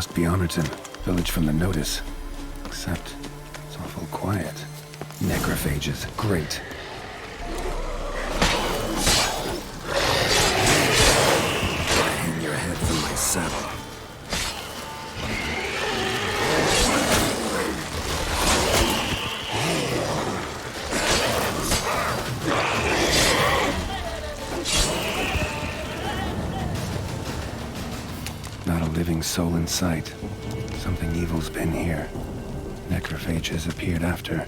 Must be Honorton, village from the notice. Except, it's awful quiet. Necrophages, great. Hang your head from my saddle. Not a living soul in sight. Something evil's been here. Necrophages appeared after.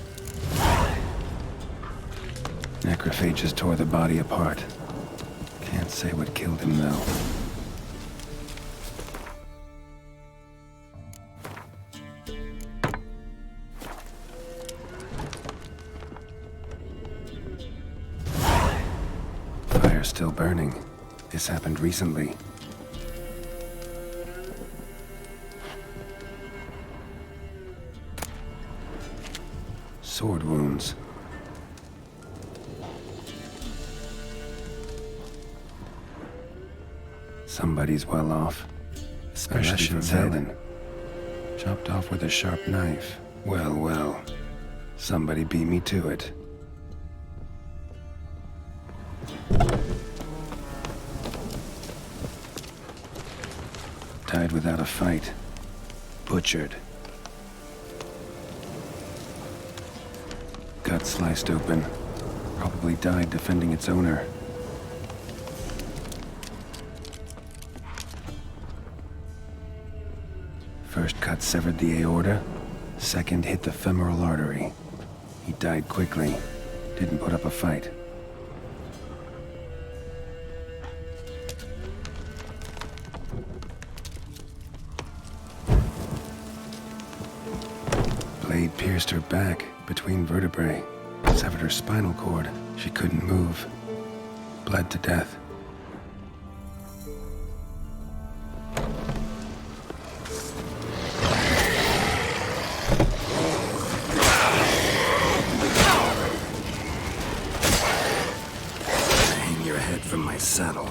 Necrophages tore the body apart. Can't say what killed him, though. Fire's still burning. This happened recently. Sword wounds. Somebody's well off. Especially for Vulcan. Chopped off with a sharp knife. Well, well. Somebody beat me to it. Died without a fight. Butchered. Gut sliced open. Probably died defending its owner. First cut severed the aorta. Second hit the femoral artery. He died quickly. Didn't put up a fight. Blade pierced her back between vertebrae. Severed her spinal cord. She couldn't move. Bled to death. Hang your head from my saddle.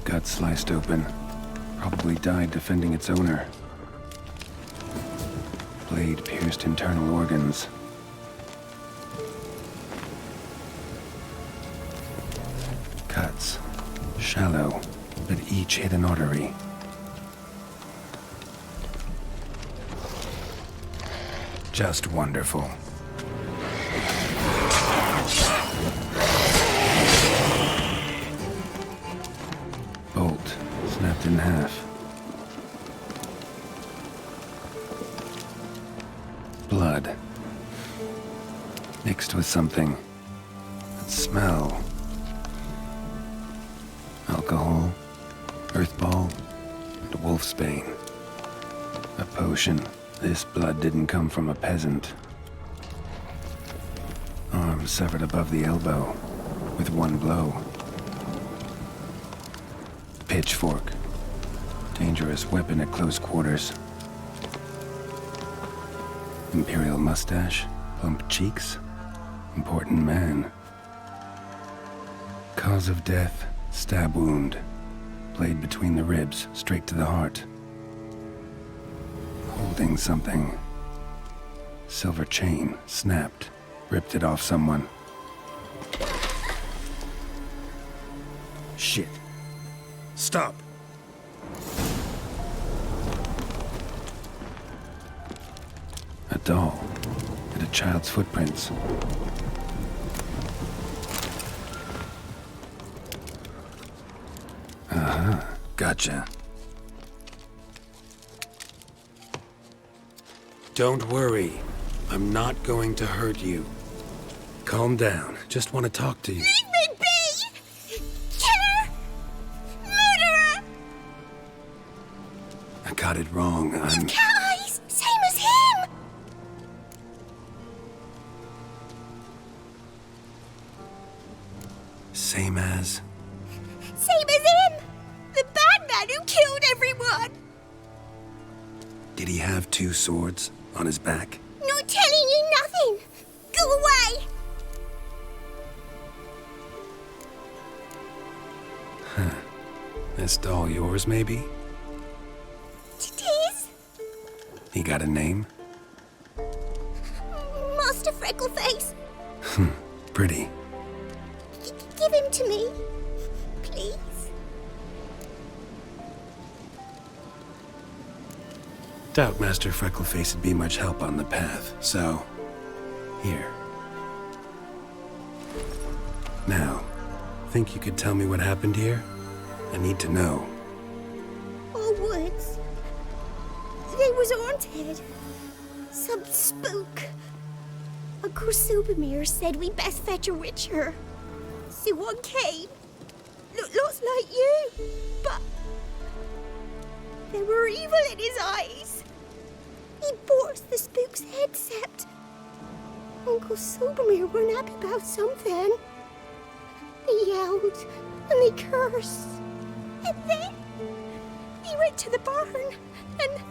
Gut sliced open. Probably died defending its owner. Blade pierced internal organs. Cuts. Shallow, but each hit an artery. Just wonderful. Bolt snapped in half. Blood. Mixed with something. That smell. Alcohol, earthball, and wolfsbane. A potion. This blood didn't come from a peasant. Arm severed above the elbow, with one blow. Pitchfork. Dangerous weapon at close quarters. Imperial mustache, plump cheeks. Important man. Cause of death, stab wound. Blade between the ribs, straight to the heart. Holding something. Silver chain, snapped. Ripped it off someone. Shit. Stop. A doll. And a child's footprints. Uh-huh. Gotcha. Don't worry. I'm not going to hurt you. Calm down. Just want to talk to you. Leave me be! Killer! Murderer! I got it wrong. I'm... Cat eyes! Same as him! Same as... Same as him! The bad man who killed everyone! Did he have 2 swords on his back? Not telling you nothing. Go away. This doll yours, maybe? It is? He got a name? Master Freckleface. Pretty. Give him to me. Please. Doubt Master Freckleface would be much help on the path, so... Here. Now, think you could tell me what happened here? I need to know. Our woods. They was haunted. Some spook. Uncle Silvermere said we best fetch a witcher. So one came. Looked lots like you, but there were evil in his eyes. He bought the spook's headset. Uncle Silvermere weren't happy about something. They yelled and they cursed. And then he went to the barn and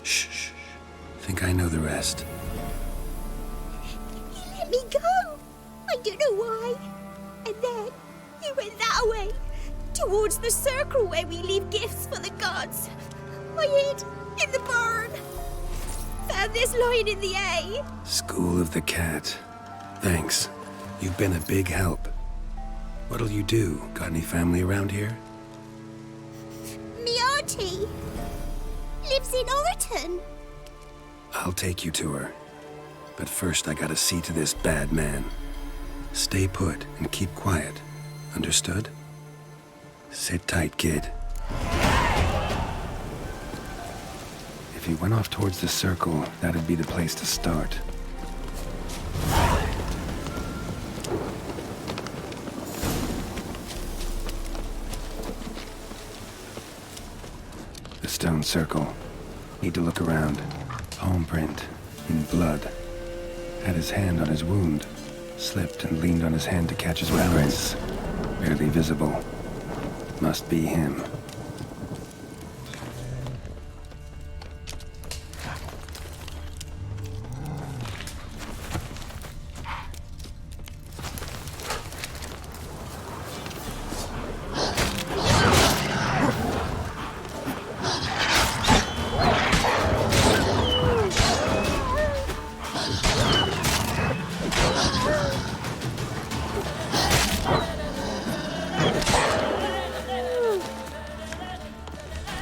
Shh. Think I know the rest. He let me go. I don't know why. And then he went that way, towards the circle where we leave gifts for the gods. I hid in the barn. Found this lying in the hay. School of the Cat. Thanks. You've been a big help. What'll you do? Got any family around here? Me auntie lives in Orton. I'll take you to her. But first I gotta see to this bad man. Stay put and keep quiet. Understood? Sit tight, kid. If he went off towards the circle, that'd be the place to start. The stone circle. Need to look around. Palm print. In blood. Had his hand on his wound. Slipped and leaned on his hand to catch his balance. Barely visible. Must be him.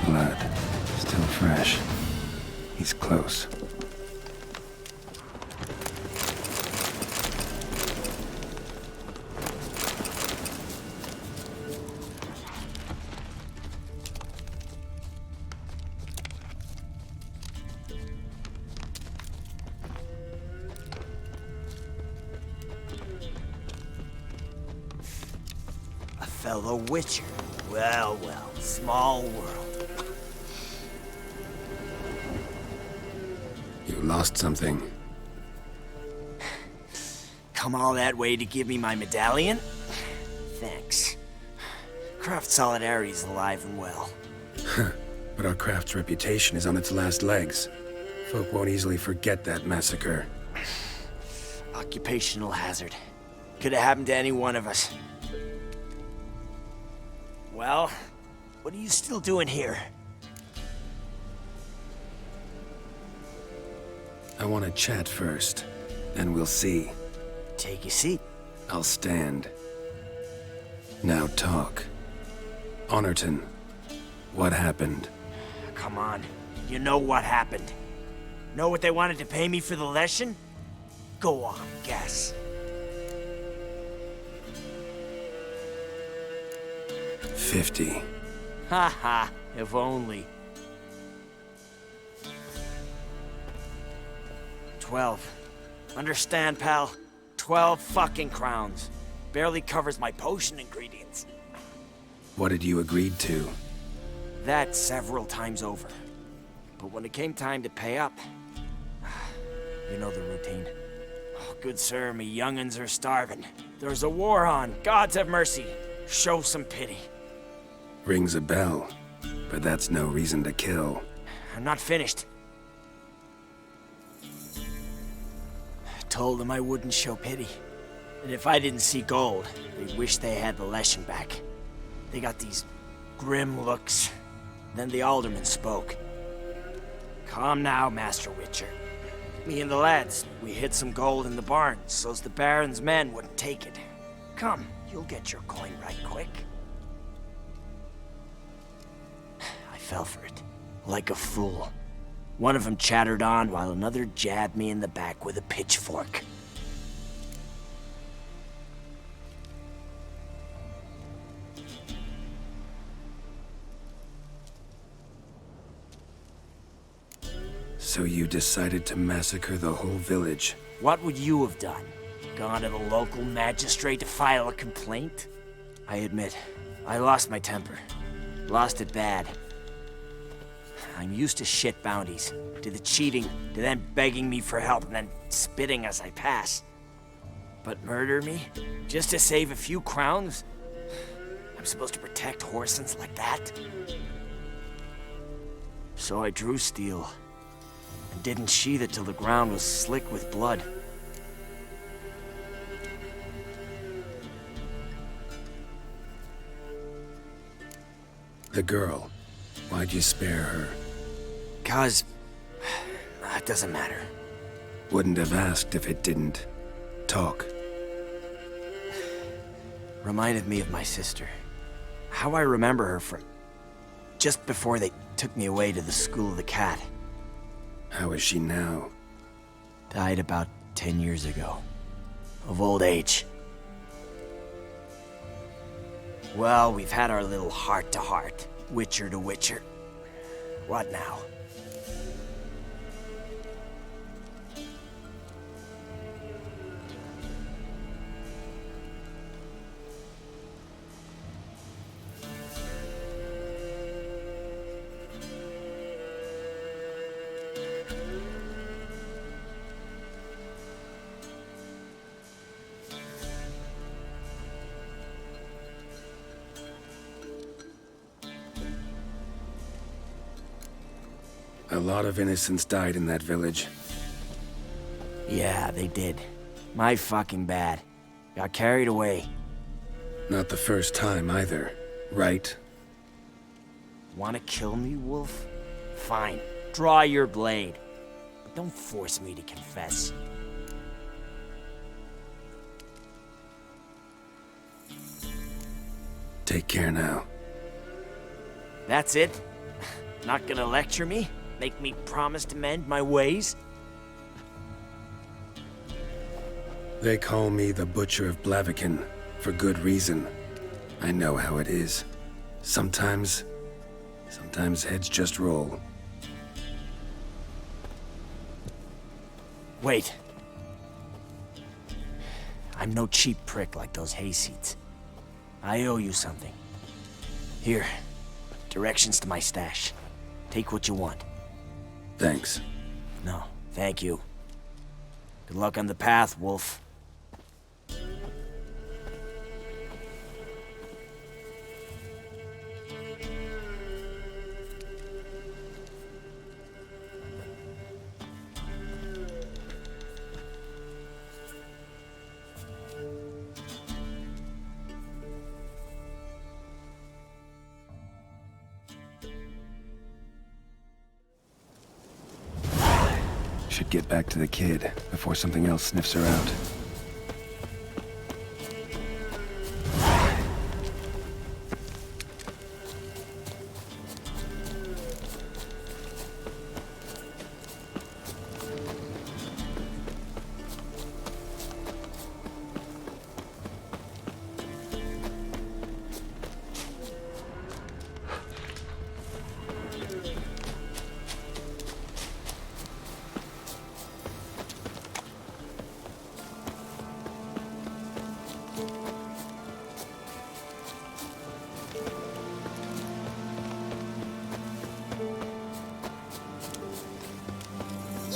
Blood. Still fresh. He's close. A fellow witcher. Well, well, small world. You lost something. Come all that way to give me my medallion? Thanks. Craft Solidarity's alive and well. But our craft's reputation is on its last legs. Folk won't easily forget that massacre. Occupational hazard. Could have happened to any one of us. Well, what are you still doing here? I want to chat first, then we'll see. Take a seat. I'll stand. Now talk. Honorton, what happened? Come on. You know what happened. Know what they wanted to pay me for the lesson? Go on, guess. 50. Haha, if only. 12. Understand, pal? 12 fucking crowns. Barely covers my potion ingredients. What had you agreed to? That several times over. But when it came time to pay up, you know the routine. Oh, good sir, me young'uns are starving. There's a war on. Gods have mercy. Show some pity. Rings a bell, but that's no reason to kill. I'm not finished. I told them I wouldn't show pity. And if I didn't see gold, they'd wish they had the Leshen back. They got these grim looks. Then the alderman spoke. Calm now, Master Witcher. Me and the lads, we hid some gold in the barn, so's the Baron's men wouldn't take it. Come, you'll get your coin right quick. I fell for it, like a fool. One of them chattered on while another jabbed me in the back with a pitchfork. So you decided to massacre the whole village? What would you have done? Gone to the local magistrate to file a complaint? I admit, I lost my temper. Lost it bad. I'm used to shit bounties, to the cheating, to them begging me for help and then spitting as I pass. But murder me? Just to save a few crowns? I'm supposed to protect Horsens like that? So I drew steel. And didn't sheathe it till the ground was slick with blood. The girl. Why'd you spare her? 'Cause... it doesn't matter. Wouldn't have asked if it didn't. Talk. Reminded me of my sister. How I remember her from... just before they took me away to the School of the Cat. How is she now? Died about 10 years ago. Of old age. Well, we've had our little heart-to-heart. Witcher to Witcher. What now? A lot of innocents died in that village. Yeah, they did. My fucking bad. Got carried away. Not the first time either, right? Wanna kill me, Wolf? Fine. Draw your blade. But don't force me to confess. Take care now. That's it? Not gonna lecture me? Make me promise to mend my ways? They call me the Butcher of Blaviken, for good reason. I know how it is. Sometimes heads just roll. Wait. I'm no cheap prick like those hayseeds. I owe you something. Here, directions to my stash. Take what you want. Thanks. No, thank you. Good luck on the path, Wolf. Should get back to the kid before something else sniffs her out.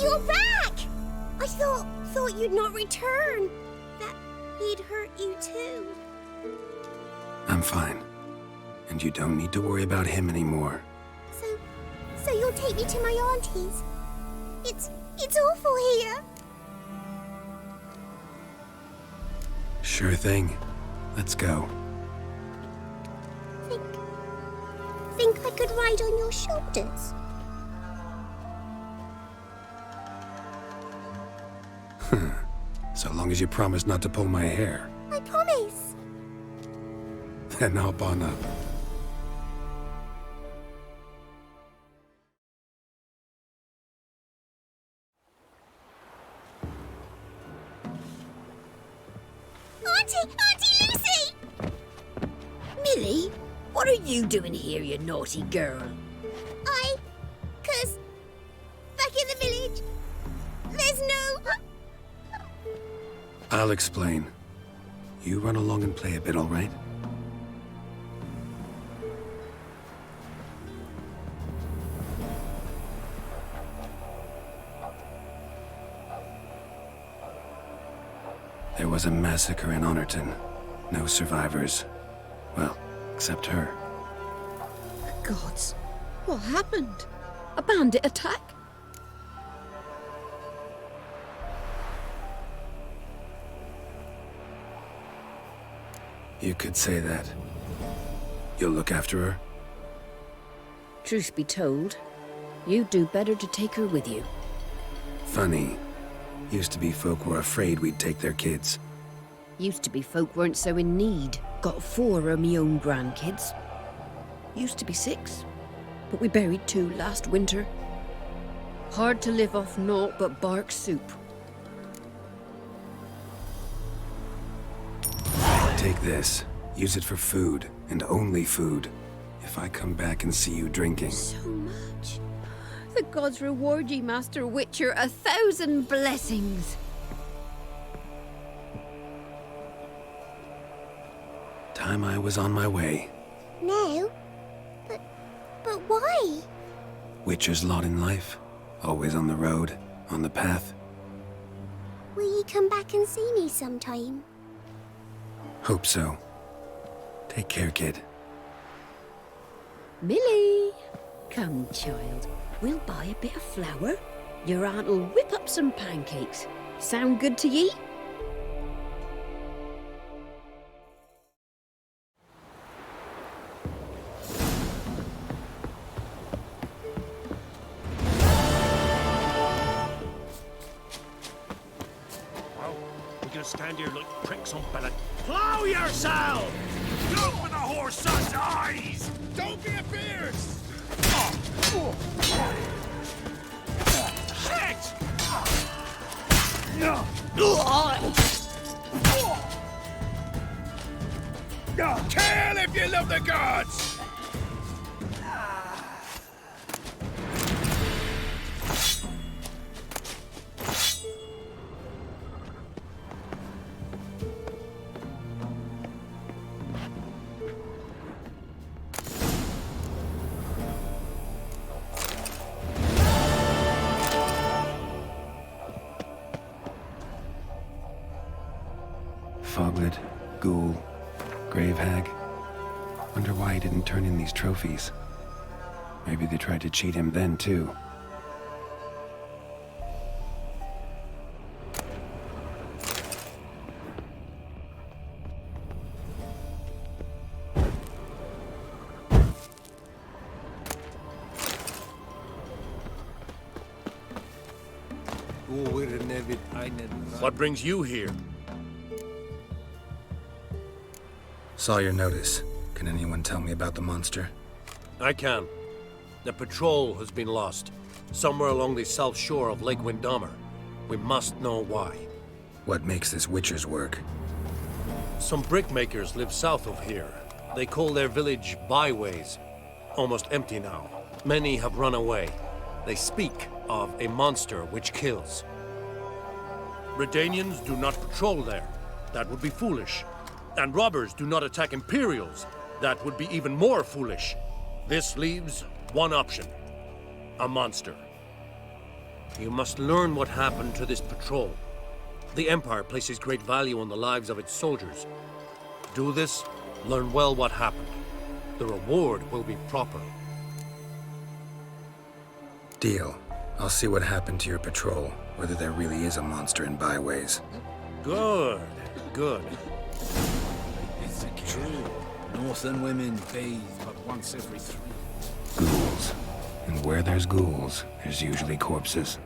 You're back! I thought thought you'd not return. That he'd hurt you too. I'm fine. And you don't need to worry about him anymore. So you'll take me to my auntie's? It's awful here. Sure thing. Let's go. Think I could ride on your shoulders? So long as you promise not to pull my hair. I promise. Then hop on up. Auntie Lucy! Millie, what are you doing here, you naughty girl? 'Cause back in the village, there's no... I'll explain. You run along and play a bit, all right? There was a massacre in Honorton. No survivors. Well, except her. The gods, what happened? A bandit attack? You could say that. You'll look after her? Truth be told, you'd do better to take her with you. Funny. Used to be folk were afraid we'd take their kids. Used to be folk weren't so in need. Got 4 of me own grandkids. Used to be 6, but we buried 2 last winter. Hard to live off naught but bark soup. Take this. Use it for food, and only food. If I come back and see you drinking. So much. The gods reward ye, Master Witcher, 1,000 blessings. Time I was on my way. No. But why? Witcher's lot in life. Always on the road, on the path. Will you come back and see me sometime? Hope so. Take care, kid. Millie! Come, child. We'll buy a bit of flour. Your aunt'll whip up some pancakes. Sound good to ye? Stand here like pricks on bellet. Plow yourself! Look with a horse's eyes! Don't be a fierce! Shit! Kill if you love the gods! Foglet, Ghoul, Grave Hag. Wonder why he didn't turn in these trophies. Maybe they tried to cheat him then, too. What brings you here? Saw your notice. Can anyone tell me about the monster? I can. The patrol has been lost. Somewhere along the south shore of Lake Windammer. We must know why. What makes this Witcher's work? Some brickmakers live south of here. They call their village byways. Almost empty now. Many have run away. They speak of a monster which kills. Redanians do not patrol there. That would be foolish. And robbers do not attack Imperials. That would be even more foolish. This leaves one option. A monster. You must learn what happened to this patrol. The Empire places great value on the lives of its soldiers. Do this, learn well what happened. The reward will be proper. Deal. I'll see what happened to your patrol, whether there really is a monster in byways. Good, good. It's true. Northern women bathe but once every 3. Ghouls. And where there's ghouls, there's usually corpses.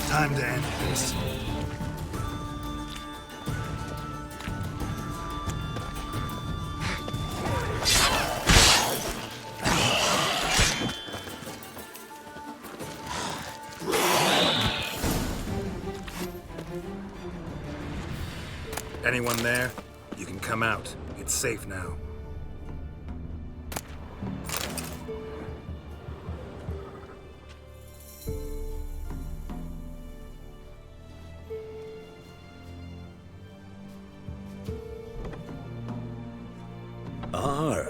Time to end this. Anyone there? You can come out. It's safe now.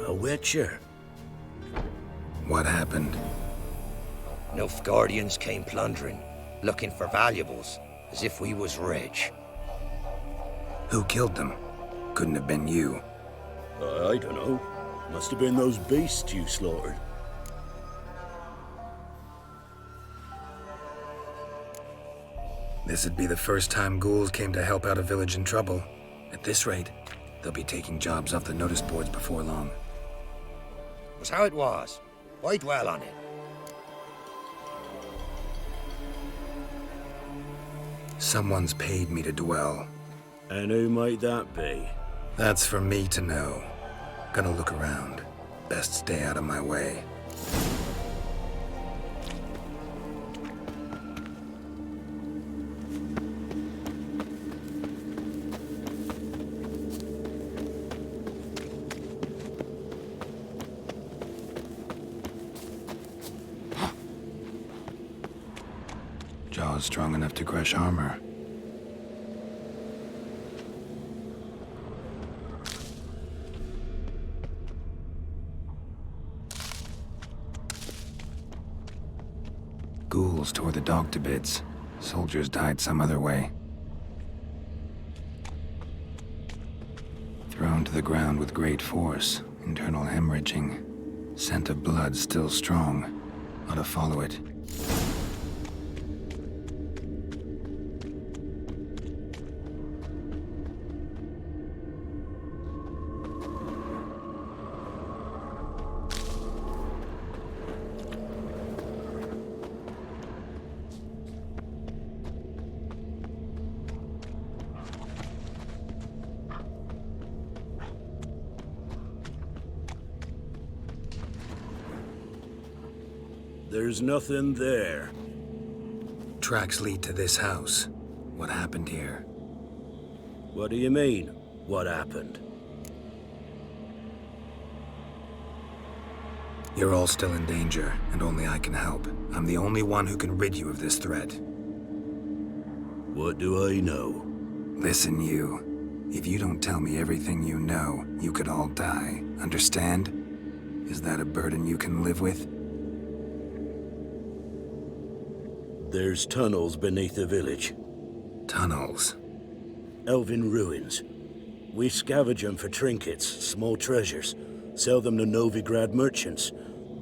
A Witcher. What happened? Nilfgaardians came plundering, looking for valuables, as if we was rich. Who killed them? Couldn't have been you. I don't know. Must have been those beasts you slaughtered. This'd be the first time ghouls came to help out a village in trouble. At this rate, they'll be taking jobs off the notice boards before long. Was how it was. Why dwell on it? Someone's paid me to dwell. And who might that be? That's for me to know. Gonna look around. Best stay out of my way. Jaws strong enough to crush armor. Ghouls tore the dog to bits. Soldiers died some other way. Thrown to the ground with great force, internal hemorrhaging. Scent of blood still strong. Ought to follow it. There's nothing there. Tracks lead to this house. What happened here? What do you mean, what happened? You're all still in danger, and only I can help. I'm the only one who can rid you of this threat. What do I know? Listen, you. If you don't tell me everything you know, you could all die. Understand? Is that a burden you can live with? There's tunnels beneath the village. Tunnels. Elven ruins. We scavenge them for trinkets, small treasures. Sell them to Novigrad merchants.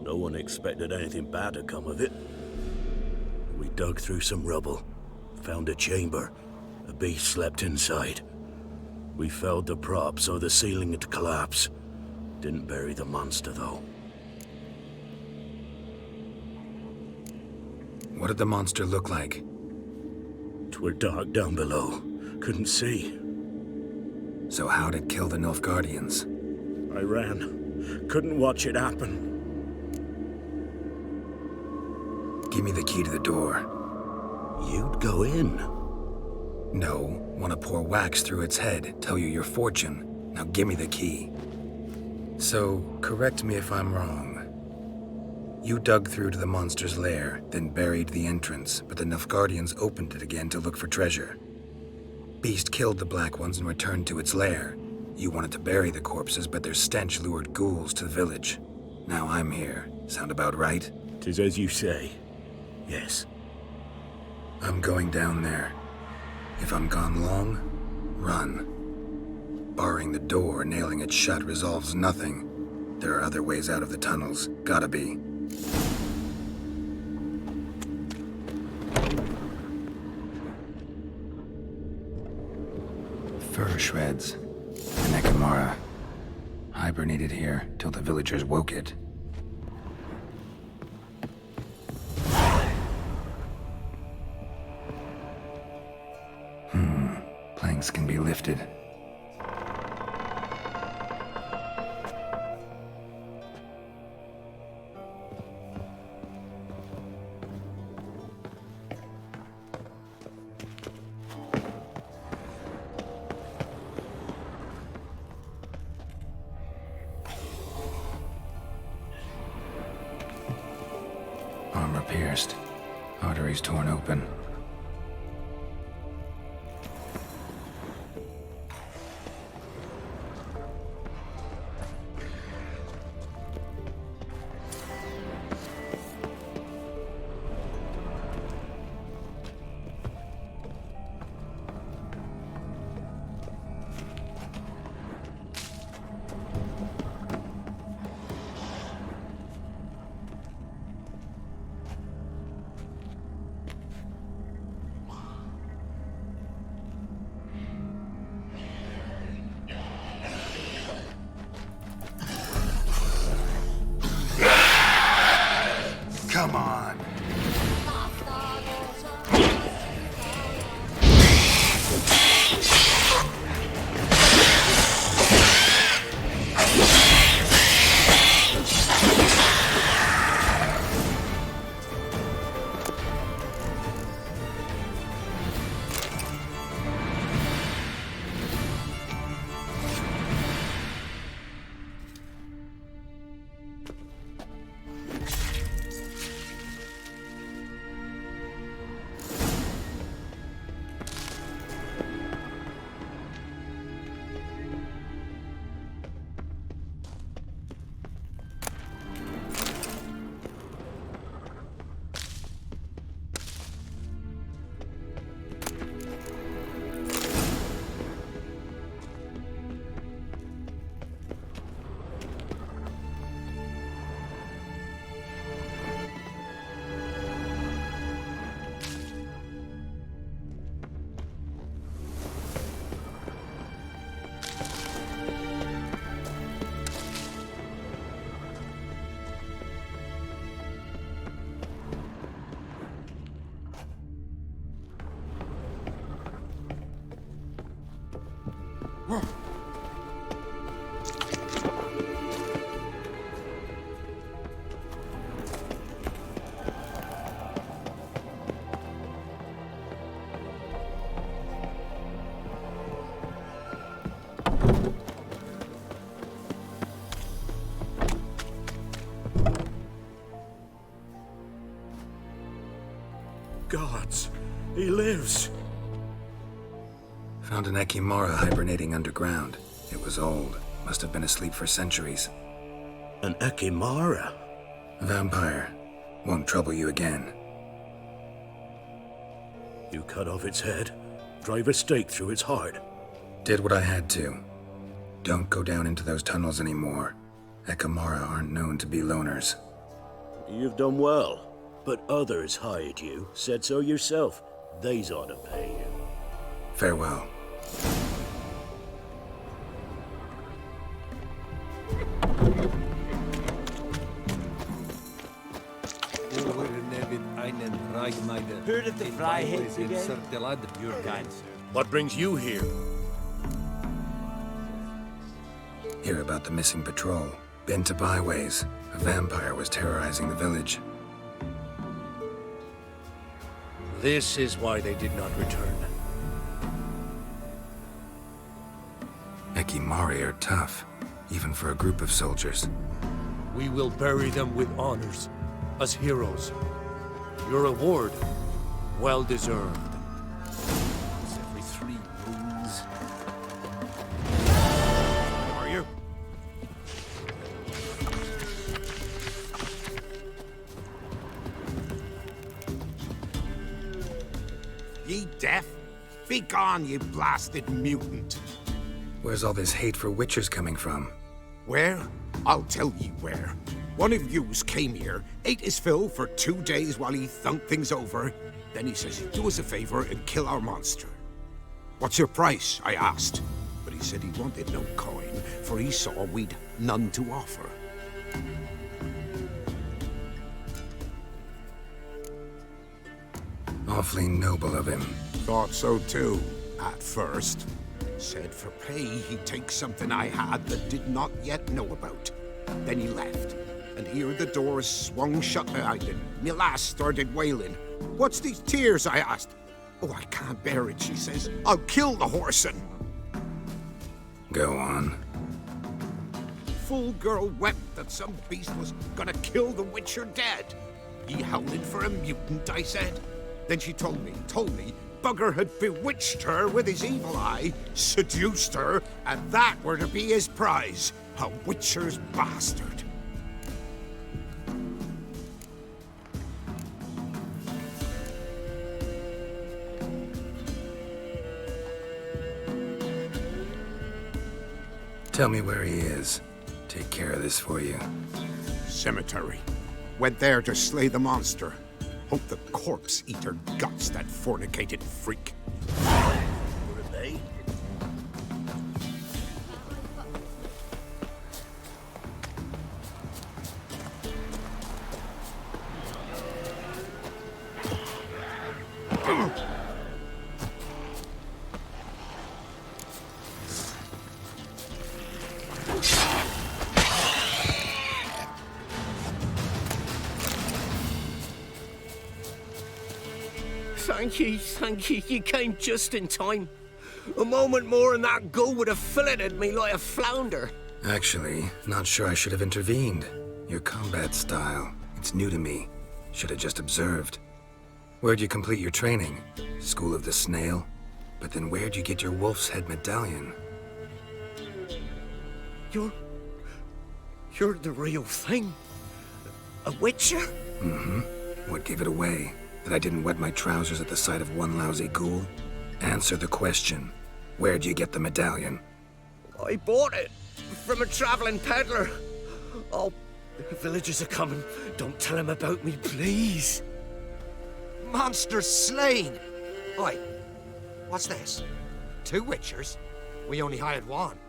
No one expected anything bad to come of it. We dug through some rubble. Found a chamber. A beast slept inside. We felled the prop so the ceiling had collapsed. Didn't bury the monster, though. What did the monster look like? 'Twere dark down below. Couldn't see. So how'd it kill the Nilfgaardians? I ran. Couldn't watch it happen. Give me the key to the door. You'd go in. No, want to pour wax through its head, tell you your fortune. Now give me the key. So, correct me if I'm wrong. You dug through to the monster's lair, then buried the entrance, but the Nilfgaardians opened it again to look for treasure. Beast killed the Black Ones and returned to its lair. You wanted to bury the corpses, but their stench lured ghouls to the village. Now I'm here. Sound about right? 'Tis as you say. Yes. I'm going down there. If I'm gone long, run. Barring the door, nailing it shut resolves nothing. There are other ways out of the tunnels. Gotta be. Fur shreds. An Ekimara. Hibernated here till the villagers woke it. Planks can be lifted. Armor pierced. Arteries torn open. Come on. Gods, he lives. Found an Ekimara hibernating underground. It was old. Must have been asleep for centuries. An Ekimara? A vampire. Won't trouble you again. You cut off its head, drive a stake through its heart. Did what I had to. Don't go down into those tunnels anymore. Ekimara aren't known to be loners. You've done well. But others hired you, said so yourself. They's ought to pay you. Farewell. Heard of the Freiheads again? Your kind, sir. What brings you here? Hear about the missing patrol. Been to byways. A vampire was terrorizing the village. This is why they did not return. Ekimari are tough. even for a group of soldiers. We will bury them with honors, as heroes. Your reward, well deserved. Once every 3 moons. Are you? Ye deaf? Be gone, you blasted mutant! Where's all this hate for Witchers coming from? Where? I'll tell ye where. One of yous came here, ate his fill for 2 days while he thunked things over. Then he says he'd do us a favor and kill our monster. What's your price? I asked. But he said he wanted no coin, for he saw we'd none to offer. Awfully noble of him. Thought so too, at first. Said for pay he'd take something I had that did not yet know about. Then he left, and here the doors swung shut behind him. Me lass started wailing. What's these tears? I asked. Oh, I can't bear it, she says. I'll kill the whoreson. Go on. Full girl wept that some beast was gonna kill the Witcher dead. Ye howling for a mutant, I said. Then she told me, Bugger had bewitched her with his evil eye, seduced her, and that were to be his prize. A Witcher's bastard. Tell me where he is. Take care of this for you. Cemetery. Went there to slay the monster. Hope the corpse eater guts that fornicated freak. Were they? Thank you, you came just in time. A moment more and that gull would have filleted me like a flounder. Actually, not sure I should have intervened. Your combat style, it's new to me. Should have just observed. Where'd you complete your training? School of the Snail? But then where'd you get your wolf's head medallion? You're the real thing. A Witcher? Mm-hmm. What gave it away? That I didn't wet my trousers at the sight of one lousy ghoul? Answer the question. Where'd you get the medallion? I bought it from a traveling peddler. Oh, the villagers are coming. Don't tell them about me, please. Monster slain! Oi, what's this? 2 Witchers? We only hired one.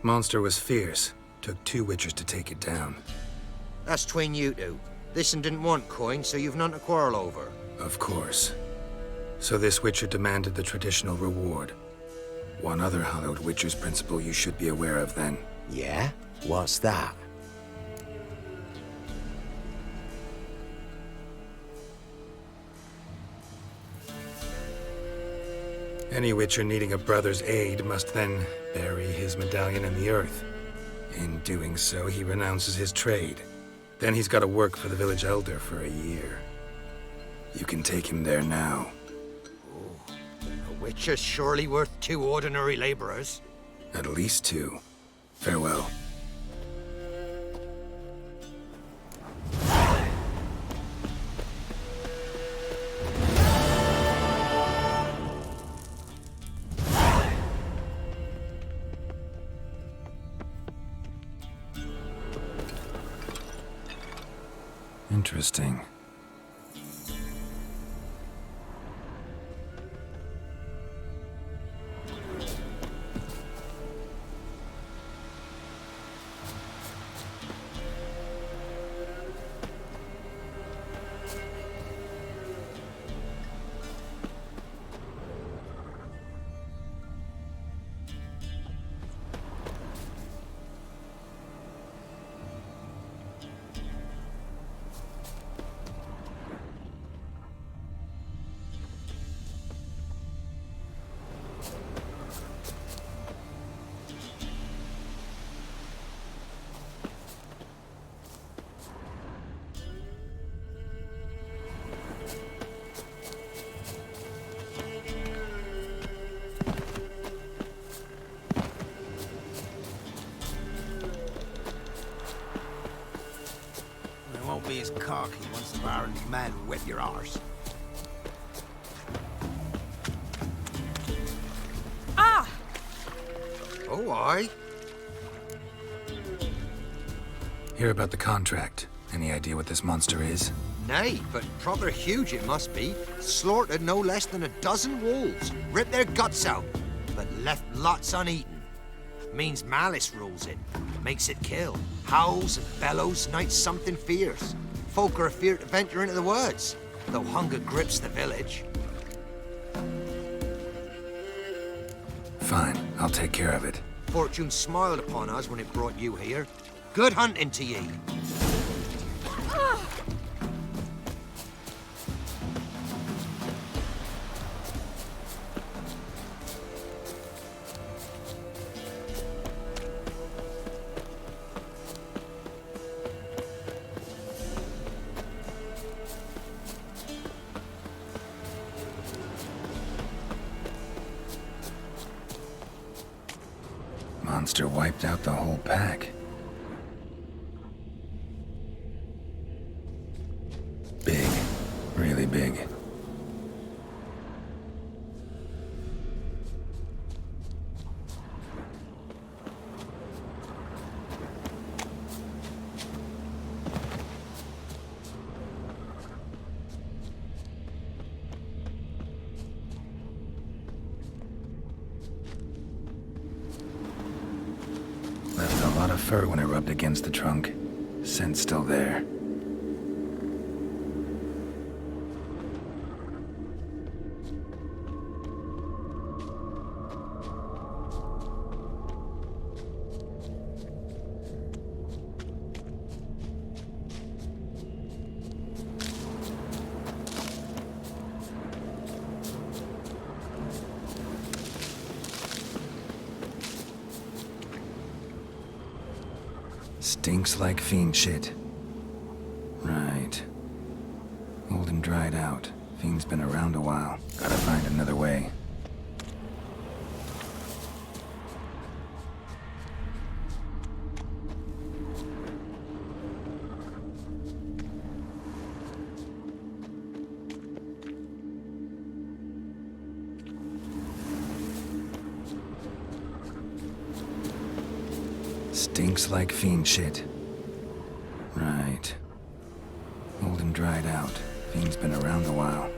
Monster was fierce. Took 2 Witchers to take it down. That's tween you two. This one didn't want coin, so you've none to quarrel over. Of course. So this Witcher demanded the traditional reward. One other hallowed Witcher's principle you should be aware of then. Yeah? What's that? Any Witcher needing a brother's aid must then bury his medallion in the earth. In doing so, he renounces his trade. Then he's got to work for the village elder for a year. You can take him there now. A Witcher's surely worth 2 ordinary laborers. At least 2. Farewell. Interesting. are and the man who whip your arse. Ah! Oh, aye. Hear about the contract. Any idea what this monster is? Nay, but proper huge it must be. Slaughtered no less than 12 wolves. Ripped their guts out, but left lots uneaten. Means malice rules it. Makes it kill. Howls and bellows, nights something fierce. Folk are afeard to venture into the woods, though hunger grips the village. Fine, I'll take care of it. Fortune smiled upon us when it brought you here. Good hunting to ye. Monster wiped out the whole pack. Big. Really big. Left a lot of fur when I rubbed against the trunk. Scent's still there. Stinks like fiend shit. Right. Old and dried out. Fiend's been around a while. Gotta find another way. Stinks like fiend shit. Right. Old and dried out. Fiend's been around a while.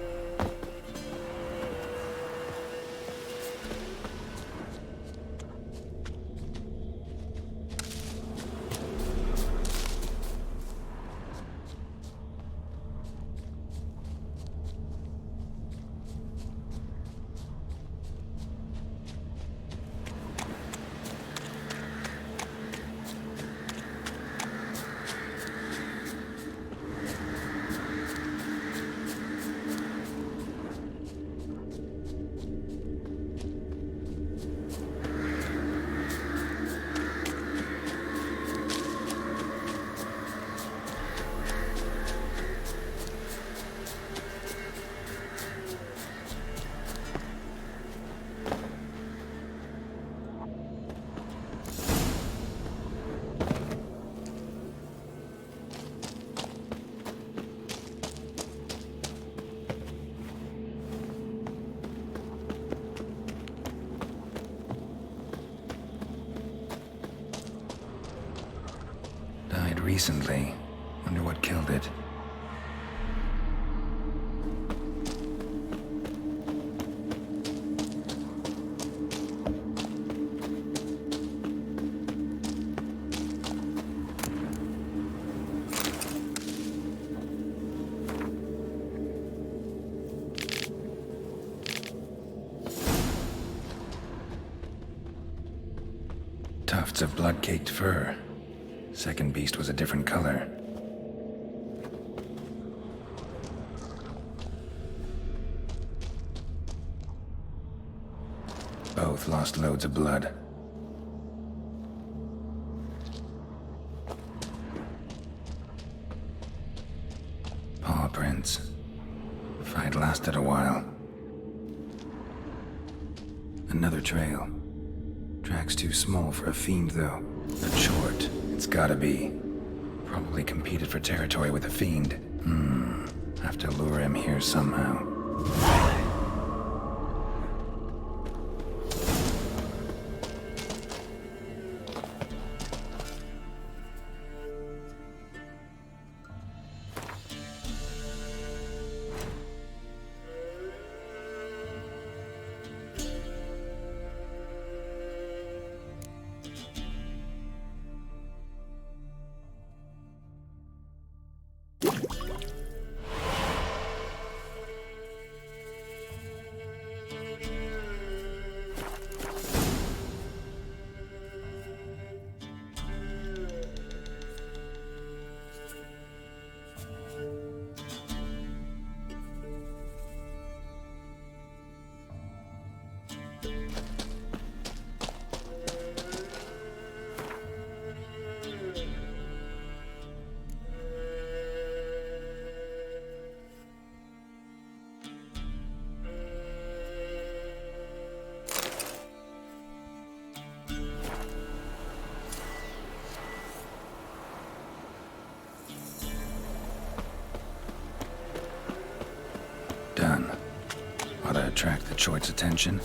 Died recently. Wonder what killed it. Tufts of blood-caked fur. Second beast was a different color. Both lost loads of blood. Paw prints. Fight lasted a while. Another trail. Track's too small for a fiend, though. But short. It's gotta be. Probably competed for territory with a fiend. Have to lure him here somehow. Done. Ought to attract the Choit's attention.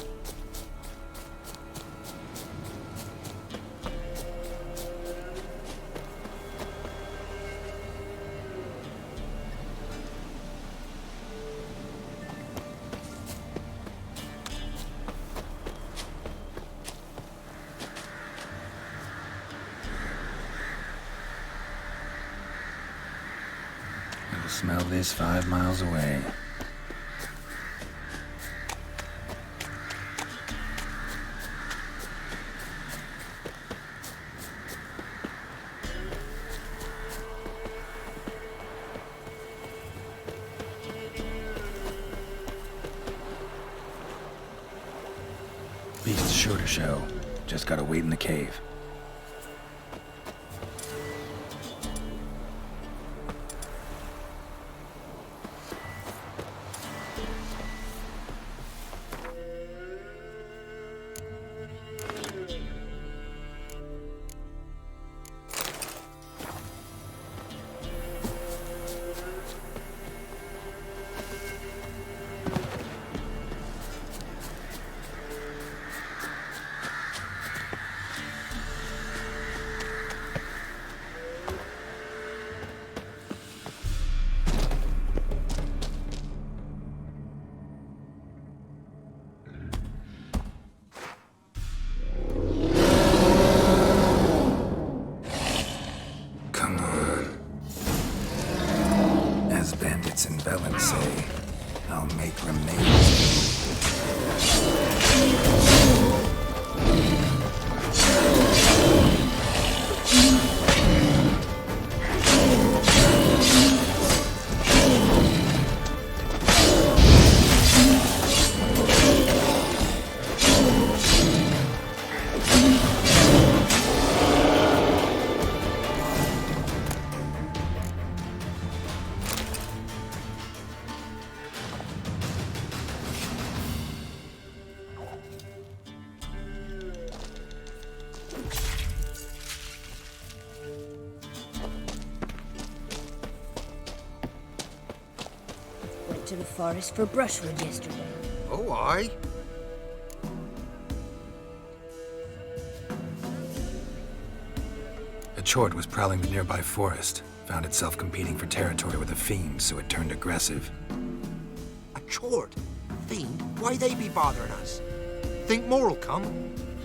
You'll smell this 5 miles away. Beast's sure to show. Just gotta wait in the cave. Bandits in Vulcan say, I'll make remains. To the forest for brushwood yesterday. Oh, aye. A Chort was prowling the nearby forest. Found itself competing for territory with a fiend, so it turned aggressive. A Chort? Fiend? Why they be bothering us? Think more'll come?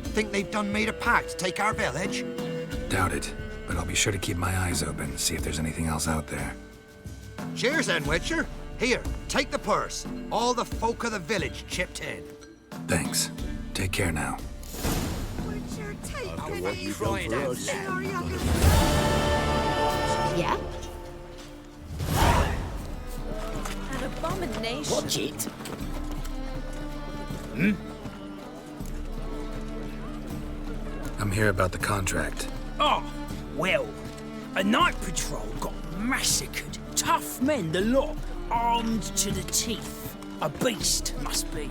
Think they've done made a pact to take our village? Doubt it, but I'll be sure to keep my eyes open, see if there's anything else out there. Cheers then, Witcher. Here, take the purse. All the folk of the village chipped in. Thanks. Take care now. Witcher, take After me. what you've done for us. Yeah? An abomination. Watch it. I'm here about the contract. Oh, well, a night patrol got massacred. Tough men, the lot, armed to the teeth. A beast, must be.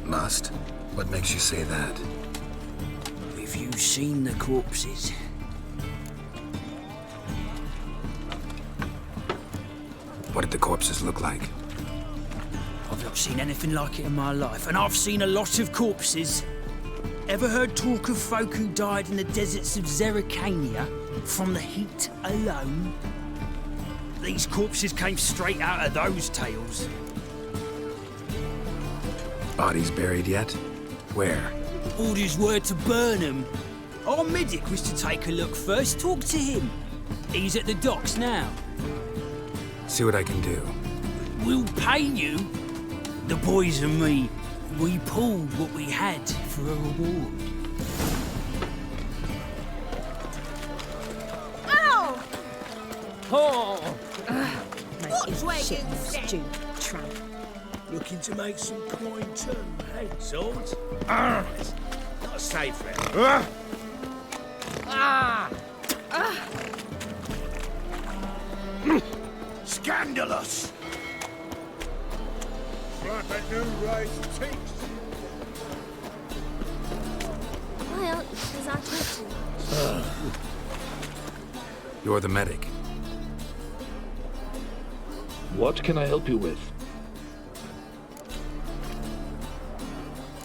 Must? What makes you say that? Have you seen the corpses? What did the corpses look like? I've not seen anything like it in my life, and I've seen a lot of corpses. Ever heard talk of folk who died in the deserts of Zerrikania from the heat alone? These corpses came straight out of those tales. Bodies buried yet? Where? Orders were to burn them. Our medic was to take a look first. Talk to him. He's at the docks now. See what I can do. We'll pay you. The boys and me, we pulled what we had for a reward. Ow! Oh! What wagon Stupid tramp. Looking to make some coin too, hey, swords? Not safe, friend. Scandalous! Like a new race teeth. Well, as I told you. You're the medic. What can I help you with?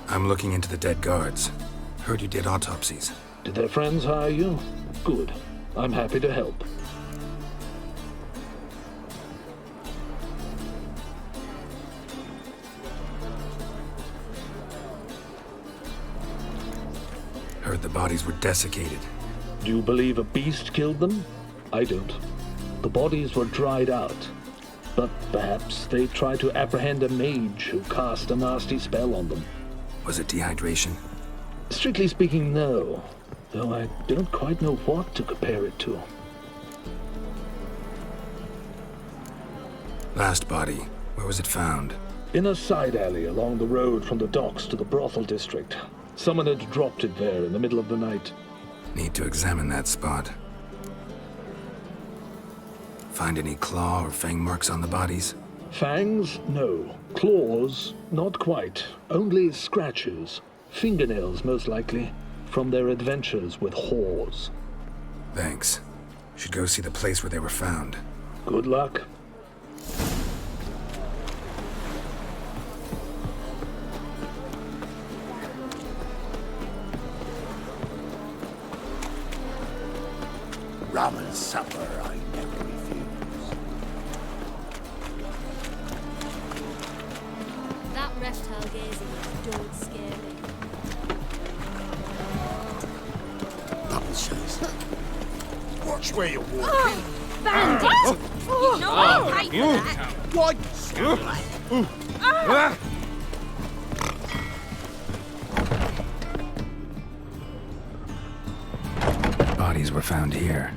I'm looking into the dead guards. Heard you did autopsies. Did their friends hire you? Good. I'm happy to help. Heard the bodies were desiccated. Do you believe a beast killed them? I don't. The bodies were dried out. But perhaps they tried to apprehend a mage who cast a nasty spell on them. Was it dehydration? Strictly speaking, no. Though I don't quite know what to compare it to. Last body, where was it found? In a side alley along the road from the docks to the brothel district. Someone had dropped it there in the middle of the night. Need to examine that spot. Find any claw or fang marks on the bodies? Fangs? No. Claws? Not quite. Only scratches. Fingernails, most likely. From their adventures with whores. Thanks. Should go see the place where they were found. Good luck. Rum and supper I never refuse. That reptile gazing don't scare me. Bubble shows. Watch where you're walking. Bandit! You know I hate that. What? Bodies were found here.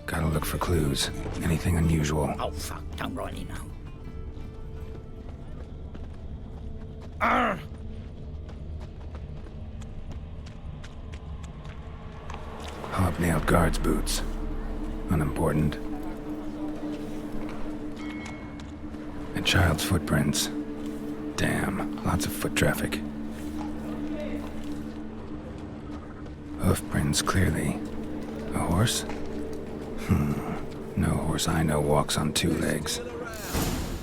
Gotta look for clues. Anything unusual. Oh, fuck. Don't rightly know. Hobnailed guards' boots. Unimportant. And child's footprints. Damn, lots of foot traffic. Hoof prints, clearly. A horse? No horse I know walks on two legs.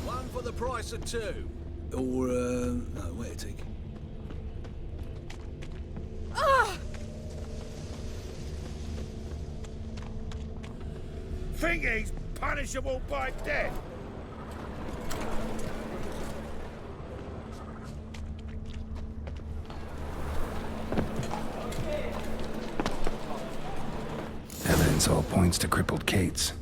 One for the price of two. Or, no, wait a tick. Think he's punishable by death. Evidence all points to crippled Kate's.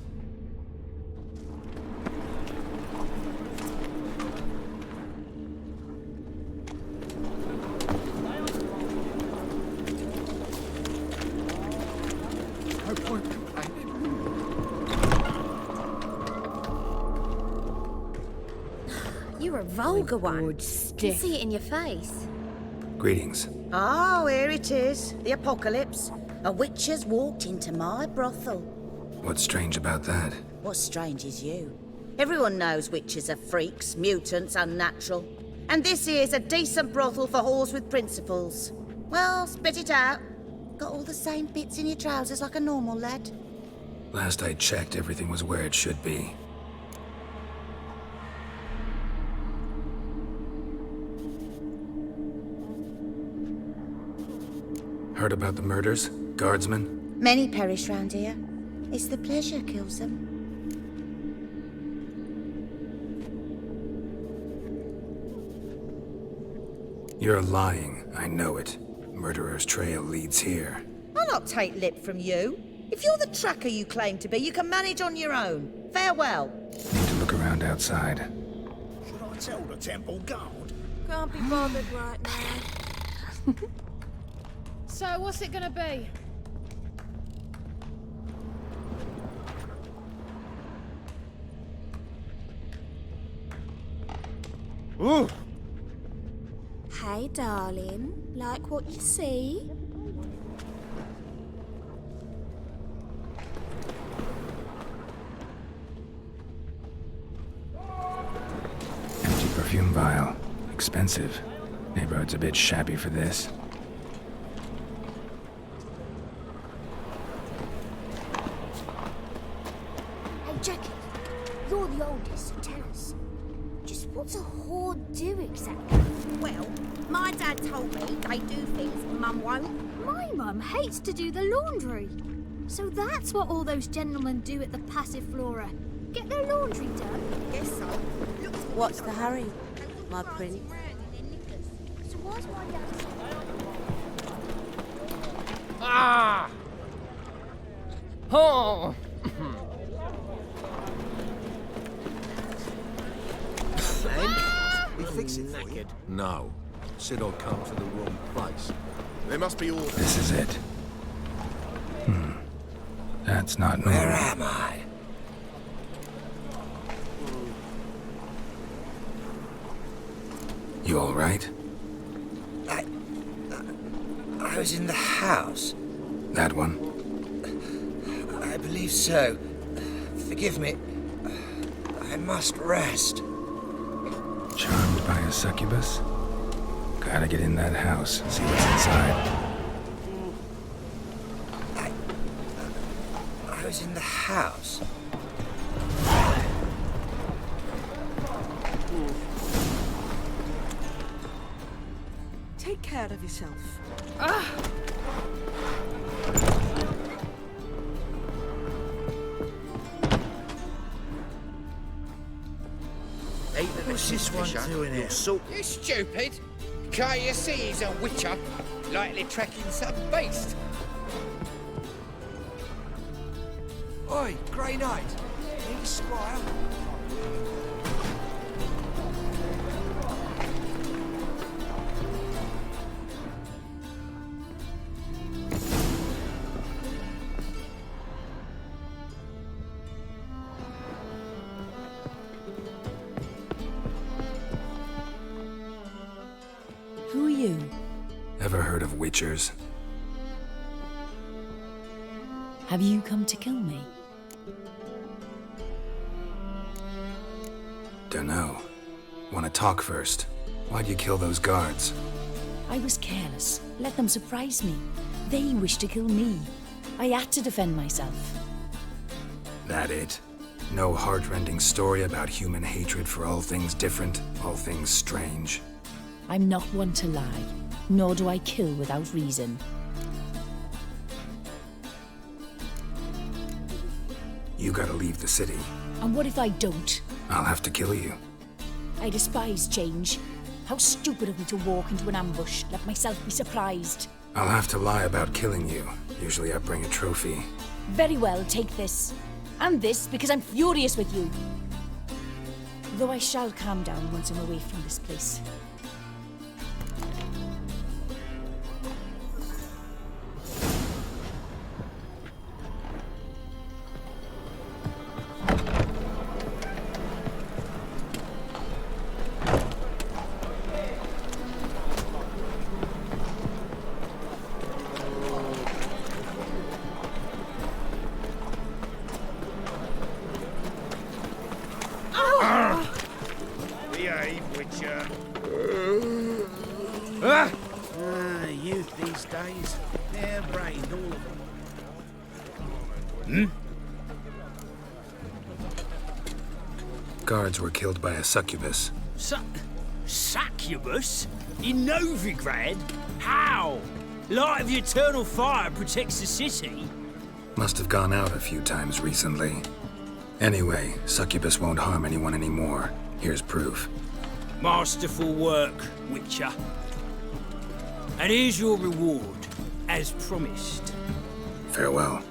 No point complaining. You're a vulgar one. Bored Can stiff. see it in your face. Greetings. Oh, here it is. The apocalypse. A witch has walked into my brothel. What's strange about that? What's strange is you. Everyone knows witches are freaks, mutants, unnatural. And this here's a decent brothel for whores with principles. Well, spit it out. Got all the same bits in your trousers like a normal lad. Last I checked, everything was where it should be. Heard about the murders? Guardsmen? Many perish round here. It's the pleasure kills them. You're lying. I know it. Murderer's trail leads here. I'll not take lip from you. If you're the tracker you claim to be, you can manage on your own. Farewell. Need to look around outside. Should I tell the temple guard? Can't be bothered right now. So, what's it gonna be? Ooh! Hey, darling. Like what you see? Empty perfume vial. Expensive. Neighborhood's a bit shabby for this. Hey, Jackie. You're the oldest, so tell us. Just what's a horde do exactly? Well, my dad told me they do things Mum won't. My mum hates to do the laundry. So that's what all those gentlemen do at the Passiflora. Get their laundry done. Guess so. What's the hurry, my prince? So why's my dad... Ah! Oh! We fix it for you. No. Sid will come to the wrong place. There must be orders. This is it. That's not normal. Where am I? You all right? I was in the house. That one? I believe so. Forgive me. I must rest. Charmed by a succubus? Gotta get in that house, see what's inside. I was in the house. Take care of yourself. What's this one doing here? You stupid! Can't you see he's a witcher? Likely tracking some beast. Oi, Grey Knight. Need a squire? Who are you? Ever heard of witchers? Have you come to kill me? Dunno. Wanna talk first? Why'd you kill those guards? I was careless. Let them surprise me. They wished to kill me. I had to defend myself. That it? No heart-rending story about human hatred for all things different, all things strange? I'm not one to lie, nor do I kill without reason. You gotta leave the city. And what if I don't? I'll have to kill you. I despise change. How stupid of me to walk into an ambush, let myself be surprised. I'll have to lie about killing you. Usually I bring a trophy. Very well, take this. And this, because I'm furious with you. Though I shall calm down once I'm away from this place. Behave, Witcher. Youth these days, they're brained, all of them. Guards were killed by a succubus. Succubus? In Novigrad? How? Light of the eternal fire protects the city. Must have gone out a few times recently. Anyway, Succubus won't harm anyone anymore. Here's proof. Masterful work, Witcher. And here's your reward, as promised. Farewell.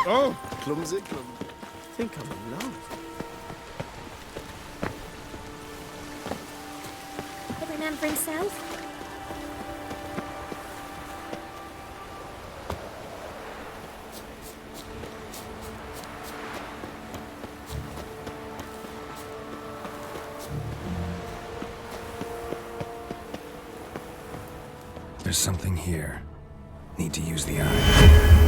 Oh, clumsy. Think I'm in love. Every man for himself. There's something here. Need to use the eye.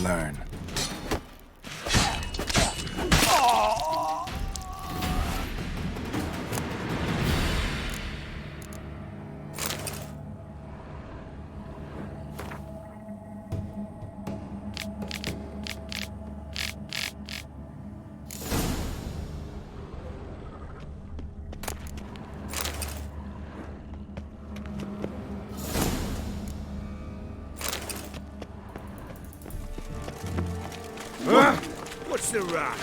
learn. What's the rock?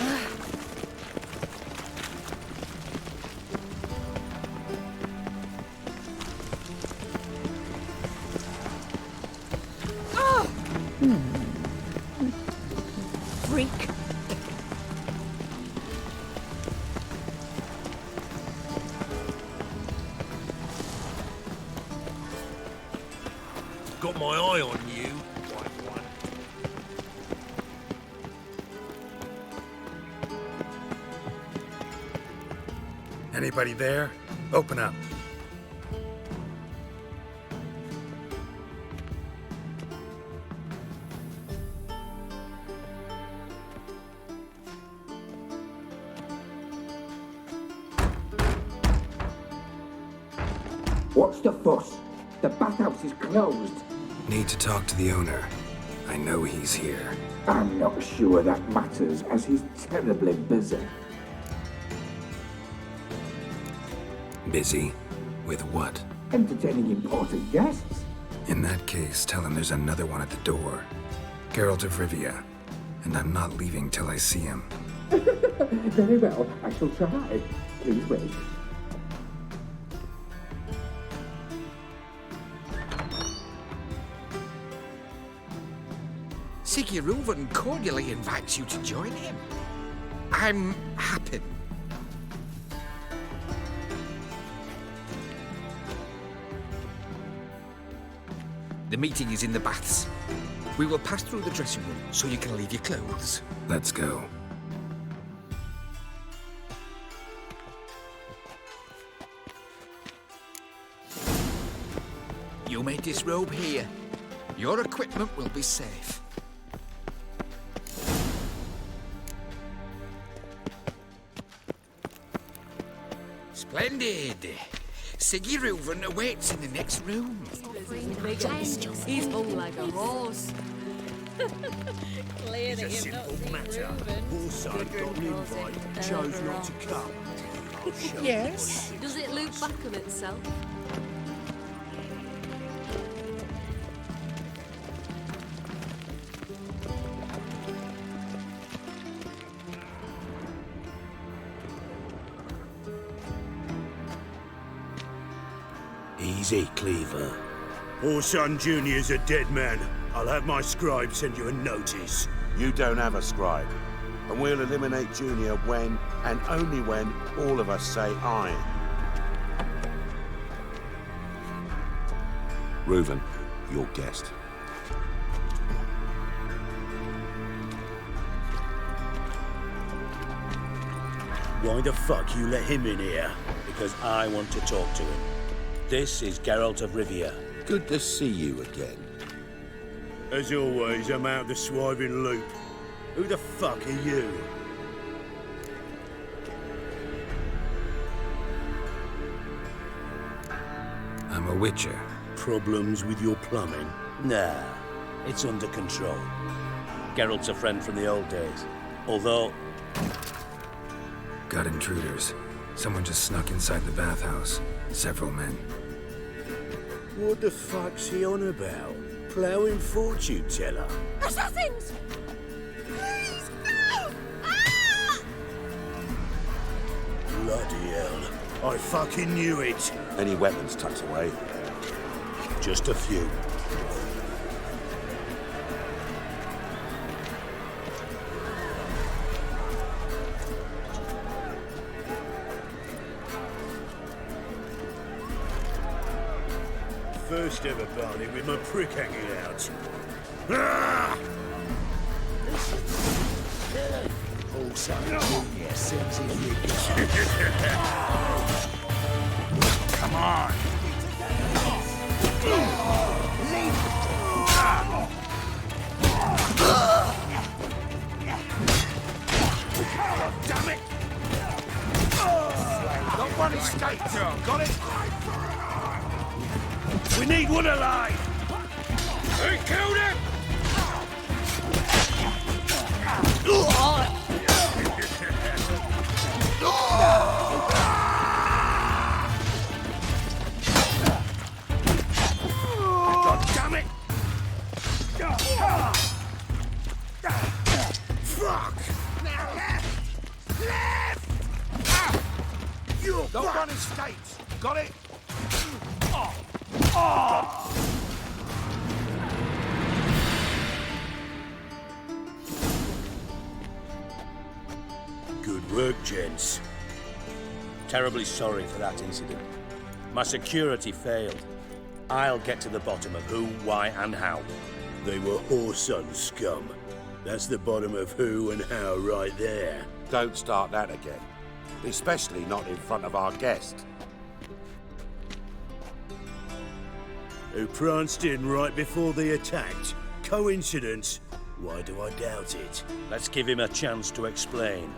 Freak. Got my eye on you. Anybody there? Open up. What's the fuss? The bathhouse is closed. Need to talk to the owner. I know he's here. I'm not sure that matters, as he's terribly busy. Busy? With what? Entertaining important guests. In that case, tell him there's another one at the door. Geralt of Rivia. And I'm not leaving till I see him. Very well, I shall try. Please wait. Sigurd cordially invites you to join him. I'm happy. The meeting is in the baths. We will pass through the dressing room so you can leave your clothes. Let's go. You may disrobe here. Your equipment will be safe. Splendid. Sigurd awaits in the next room. He's hung like a horse. Clear that It's a you've not simple seen matter. Reuben. Your son got an invite, chose not to come. I'll show you Yes. what Does it loop back on itself? Easy, Cleaver. Orson Jr.'s a dead man. I'll have my scribe send you a notice. You don't have a scribe. And we'll eliminate Junior when, and only when, all of us say aye. Reuven, your guest. Why the fuck you let him in here? Because I want to talk to him. This is Geralt of Rivia. Good to see you again. As always, I'm out the swiving loop. Who the fuck are you? I'm a witcher. Problems with your plumbing? Nah, it's under control. Geralt's a friend from the old days. Although... Got intruders. Someone just snuck inside the bathhouse. Several men. What the fuck's he on about? Ploughing fortune teller? Assassins! Please, no! Bloody hell. I fucking knew it. Any weapons tucked away? Just a few. First ever party with my prick hanging out. Ah! Also, Junior sends in your Come on! Leave. God damn it! Not one escaped. Got it? We need one alive! We killed him! God damn it! Fuck! Left! Not one escapes. Got it? Good work, gents. Terribly sorry for that incident. My security failed. I'll get to the bottom of who, why, and how. They were whoreson scum. That's the bottom of who and how right there. Don't start that again. Especially not in front of our guest. Who pranced in right before they attacked. Coincidence? Why do I doubt it? Let's give him a chance to explain.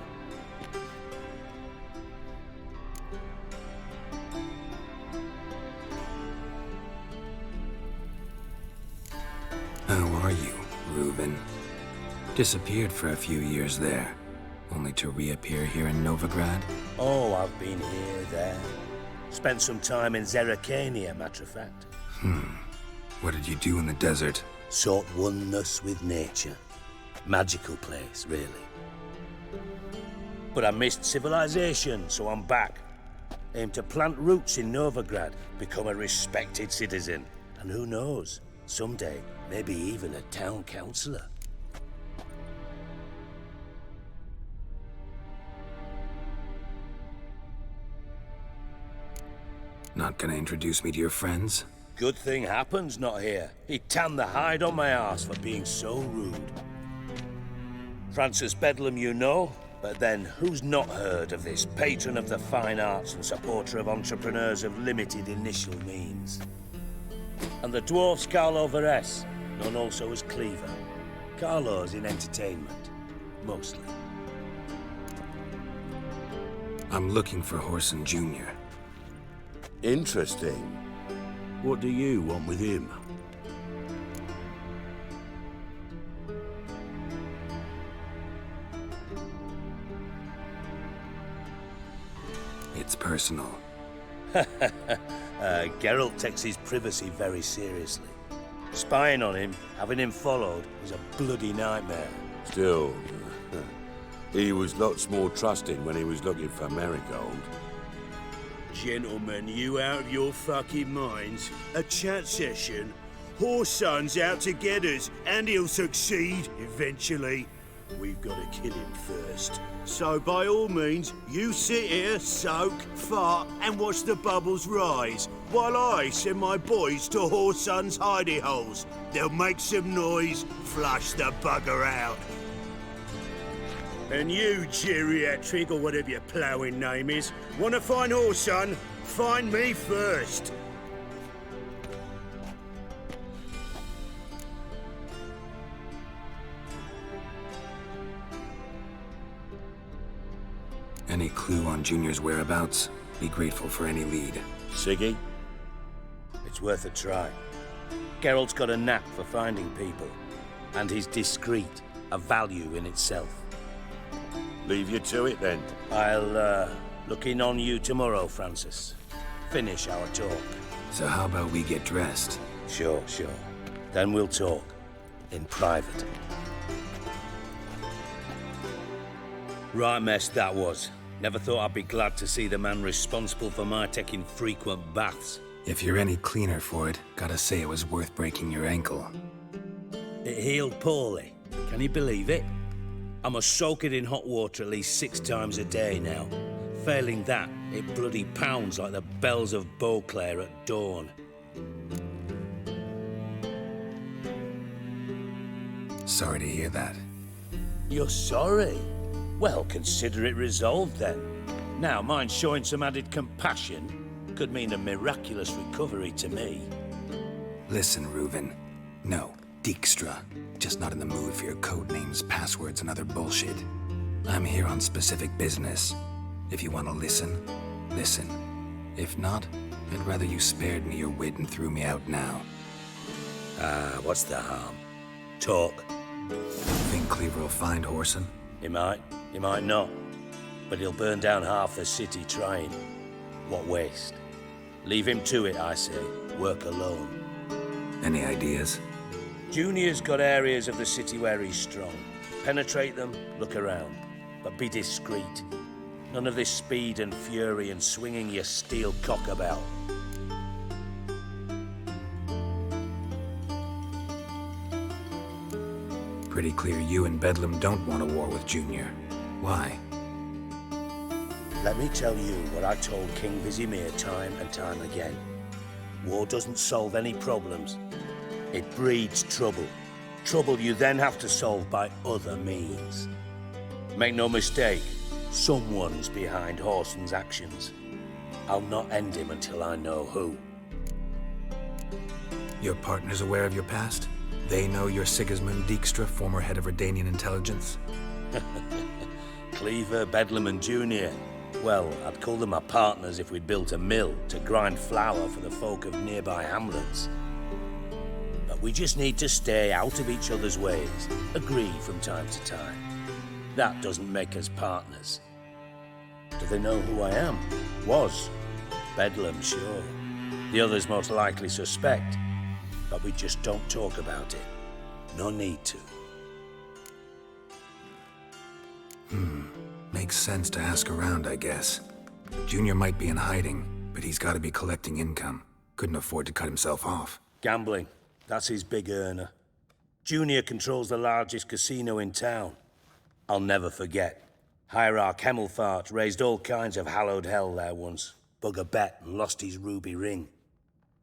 How are you, Reuben? Disappeared for a few years there, only to reappear here in Novigrad? Oh, I've been here, there. Spent some time in Zerrikania, matter of fact. What did you do in the desert? Sought oneness with nature. Magical place, really. But I missed civilization, so I'm back. Aim to plant roots in Novigrad, become a respected citizen. And who knows, someday, maybe even a town councillor. Not gonna introduce me to your friends? Good thing Happen's not here. He tanned the hide on my ass for being so rude. Francis Bedlam you know, but then who's not heard of this patron of the fine arts and supporter of entrepreneurs of limited initial means? And the dwarf's Carlo Veres, known also as Cleaver. Carlo's in entertainment, mostly. I'm looking for Whoreson Jr. Interesting. What do you want with him? It's personal. Geralt takes his privacy very seriously. Spying on him, having him followed, is a bloody nightmare. Still, he was lots more trusting when he was looking for Marigold. Gentlemen, you out of your fucking minds? A chat session? Whoreson's out to get us, and he'll succeed, eventually. We've got to kill him first. So by all means, you sit here, soak, fart, and watch the bubbles rise, while I send my boys to Whoreson's hidey holes. They'll make some noise, flush the bugger out. And you, geriatric, or whatever your ploughing name is, want to find Whoreson? Find me first. Any clue on Junior's whereabouts? Be grateful for any lead. Siggy? It's worth a try. Geralt's got a knack for finding people. And he's discreet, a value in itself. Leave you to it, then. I'll, look in on you tomorrow, Francis. Finish our talk. So how about we get dressed? Sure. Then we'll talk. In private. Right mess that was. Never thought I'd be glad to see the man responsible for my taking frequent baths. If you're any cleaner for it, gotta say it was worth breaking your ankle. It healed poorly. Can you believe it? I must soak it in hot water at least 6 times a day now. Failing that, it bloody pounds like the bells of Beauclair at dawn. Sorry to hear that. You're sorry? Well, consider it resolved then. Now, mind showing some added compassion could mean a miraculous recovery to me. Listen, Reuben. No, Dijkstra. Just not in the mood for your code names, passwords, and other bullshit. I'm here on specific business. If you want to listen, listen. If not, I'd rather you spared me your wit and threw me out now. What's the harm? Talk. Think Cleaver will find Whoreson? He might not. But he'll burn down half the city trying. What waste? Leave him to it, I say. Work alone. Any ideas? Junior's got areas of the city where he's strong. Penetrate them, look around. But be discreet. None of this speed and fury and swinging your steel cock about. Pretty clear you and Bedlam don't want a war with Junior. Why? Let me tell you what I told King Vizimir time and time again. War doesn't solve any problems. It breeds trouble. Trouble you then have to solve by other means. Make no mistake, someone's behind Whoreson's actions. I'll not end him until I know who. Your partner's aware of your past? They know you're Sigismund Dijkstra, former head of Redanian intelligence? Cleaver, Bedlam and Junior. Well, I'd call them my partners if we'd built a mill to grind flour for the folk of nearby hamlets. But we just need to stay out of each other's ways, agree from time to time. That doesn't make us partners. Do they know who I am? Was. Bedlam, sure. The others most likely suspect. But we just don't talk about it. No need to. Makes sense to ask around, I guess. Junior might be in hiding, but he's got to be collecting income. Couldn't afford to cut himself off. Gambling. That's his big earner. Junior controls the largest casino in town. I'll never forget. Hierarch Hemmelfart raised all kinds of hallowed hell there once. Bug a bet and lost his ruby ring.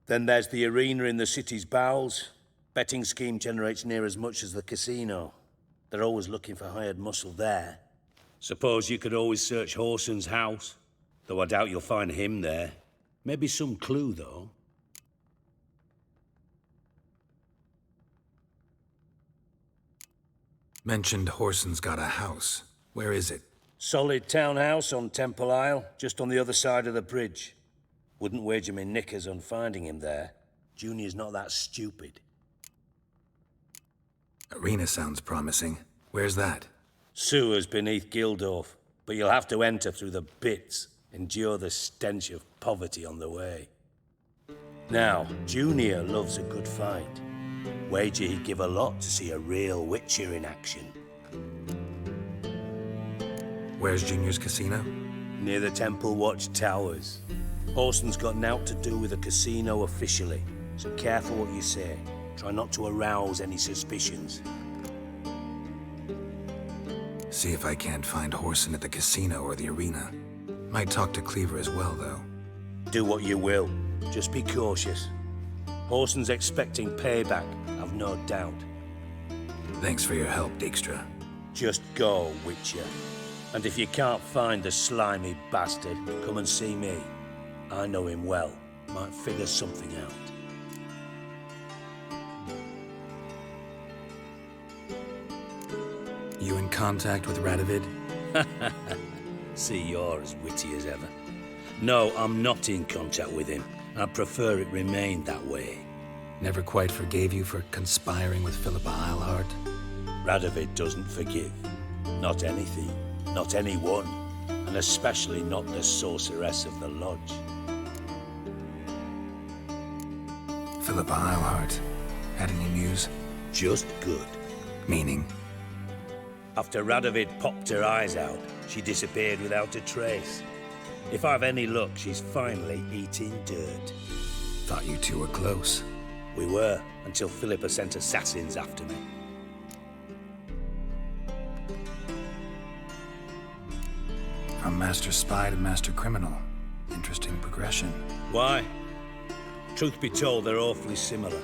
Then there's the arena in the city's bowels. Betting scheme generates near as much as the casino. They're always looking for hired muscle there. Suppose you could always search Whoreson's house. Though I doubt you'll find him there. Maybe some clue, though. Mentioned Whoreson's got a house. Where is it? Solid townhouse on Temple Isle, just on the other side of the bridge. Wouldn't wager me knickers on finding him there. Junior's not that stupid. Arena sounds promising. Where's that? Sewers beneath Gildorf, but you'll have to enter through the bits, endure the stench of poverty on the way. Now, Junior loves a good fight. Wager he'd give a lot to see a real Witcher in action. Where's Junior's casino? Near the Temple Watch Towers. Whoreson's got naught to do with the casino officially, so careful what you say. Try not to arouse any suspicions. See if I can't find Whoreson at the casino or the arena. Might talk to Cleaver as well, though. Do what you will. Just be cautious. Whoreson's expecting payback, I've no doubt. Thanks for your help, Dijkstra. Just go, Witcher. And if you can't find the slimy bastard, come and see me. I know him well. Might figure something out. You in contact with Radovid? See, you're as witty as ever. No, I'm not in contact with him. I prefer it remained that way. Never quite forgave you for conspiring with Philippa Eilhart? Radovid doesn't forgive. Not anything. Not anyone. And especially not the sorceress of the Lodge. Philippa Eilhart. Had any news? Just good. Meaning? After Radovid popped her eyes out, she disappeared without a trace. If I've any luck, she's finally eating dirt. Thought you two were close. We were, until Philippa sent assassins after me. From master spy to master criminal. Interesting progression. Why? Truth be told, they're awfully similar.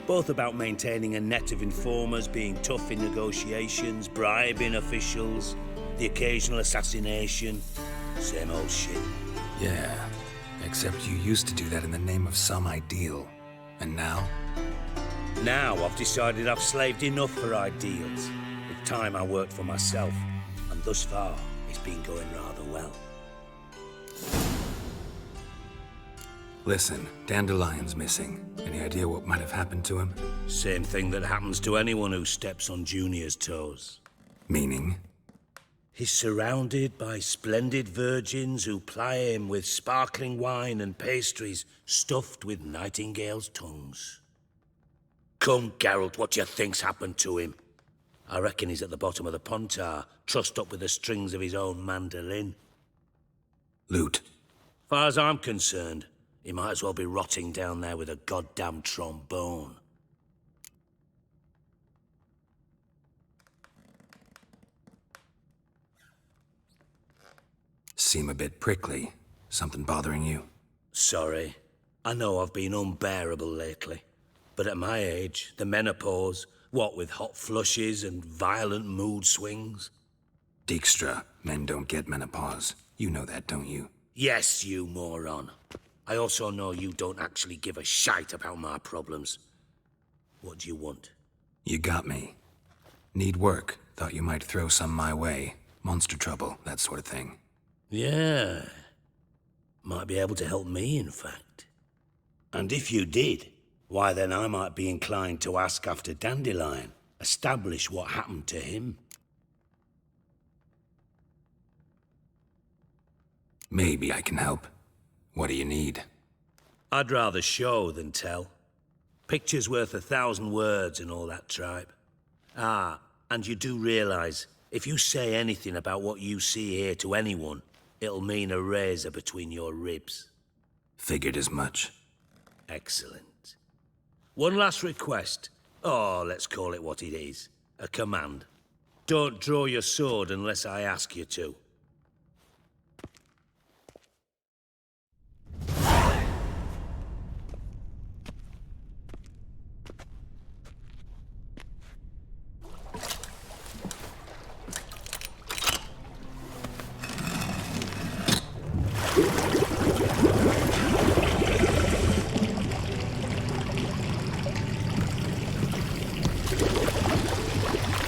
Both about maintaining a net of informers, being tough in negotiations, bribing officials, the occasional assassination. Same old shit. Yeah, except you used to do that in the name of some ideal. And now? Now I've decided I've slaved enough for ideals. It's time I worked for myself. And thus far, it's been going rather well. Listen, Dandelion's missing. Any idea what might have happened to him? Same thing that happens to anyone who steps on Junior's toes. Meaning? He's surrounded by splendid virgins who ply him with sparkling wine and pastries stuffed with nightingales' tongues. Come, Geralt, what do you think's happened to him? I reckon he's at the bottom of the pontar, trussed up with the strings of his own mandolin. Loot. Far as I'm concerned, he might as well be rotting down there with a goddamn trombone. Seem a bit prickly. Something bothering you? Sorry. I know I've been unbearable lately. But at my age, the menopause, what with hot flushes and violent mood swings. Dijkstra, men don't get menopause. You know that, don't you? Yes, you moron. I also know you don't actually give a shite about my problems. What do you want? You got me. Need work. Thought you might throw some my way. Monster trouble, that sort of thing. Yeah. Might be able to help me, in fact. And if you did, why then I might be inclined to ask after Dandelion. Establish what happened to him. Maybe I can help. What do you need? I'd rather show than tell. Picture's worth 1,000 words and all that tripe. Ah, and you do realize, if you say anything about what you see here to anyone, it'll mean a razor between your ribs. Figured as much. Excellent. One last request. Oh, let's call it what it is. A command. Don't draw your sword unless I ask you to.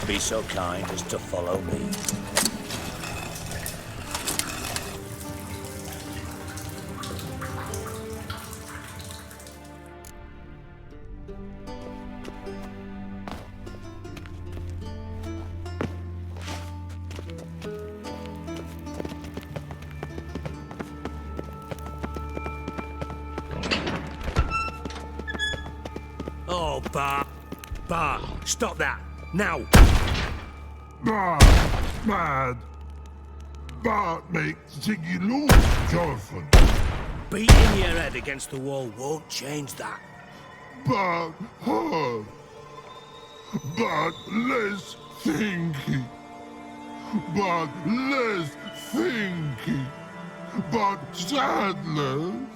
Be so kind as to follow me. Oh, Bart. Bart, stop that. Now! Bad. Bart makes Ziggy lose, Jorfin. Beating your head against the wall won't change that. Bart hard. Bart less thinky. Bart less thinky. Bart sadness.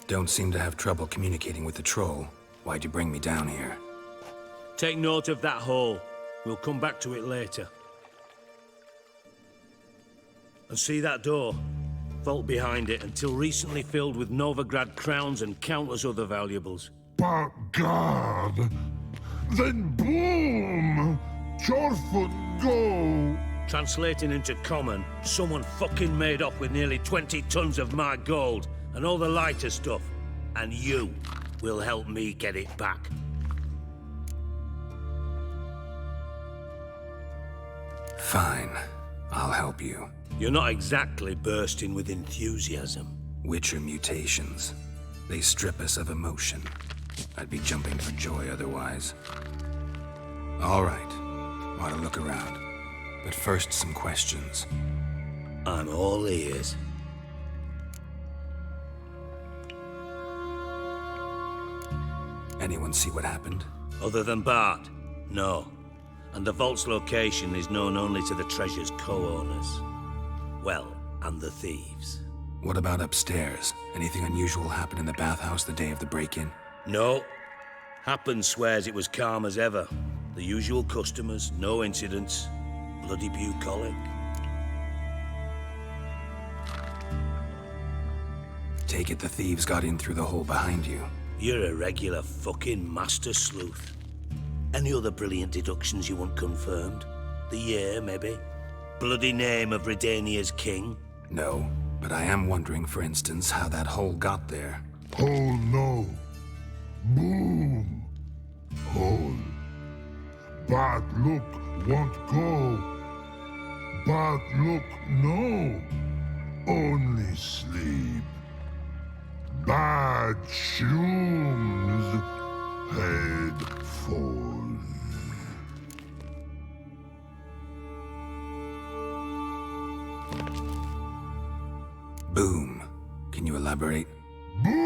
Don't seem to have trouble communicating with the troll. Why'd you bring me down here? Take note of that hole. We'll come back to it later. And see that door? Vault behind it, until recently filled with Novigrad crowns and countless other valuables. But God! Then boom! Jorfin go! Translating into common, someone fucking made off with nearly 20 tons of my gold, and all the lighter stuff. And you will help me get it back. Fine. I'll help you. You're not exactly bursting with enthusiasm. Witcher mutations. They strip us of emotion. I'd be jumping for joy otherwise. All right. Want to look around. But first, some questions. I'm all ears. Anyone see what happened? Other than Bart? No. And the vault's location is known only to the treasure's co-owners. Well, and the thieves. What about upstairs? Anything unusual happen in the bathhouse the day of the break-in? No. Happen swears it was calm as ever. The usual customers, no incidents. Bloody bucolic. Take it the thieves got in through the hole behind you. You're a regular fucking master sleuth. Any other brilliant deductions you want confirmed? The year, maybe? Bloody name of Redania's king? No, but I am wondering, for instance, how that hole got there. Hole no. Boom. Hole. Bad look won't go. Bad look no. Only sleep. Bad shrooms. Head falls. Boom. Can you elaborate? Boom!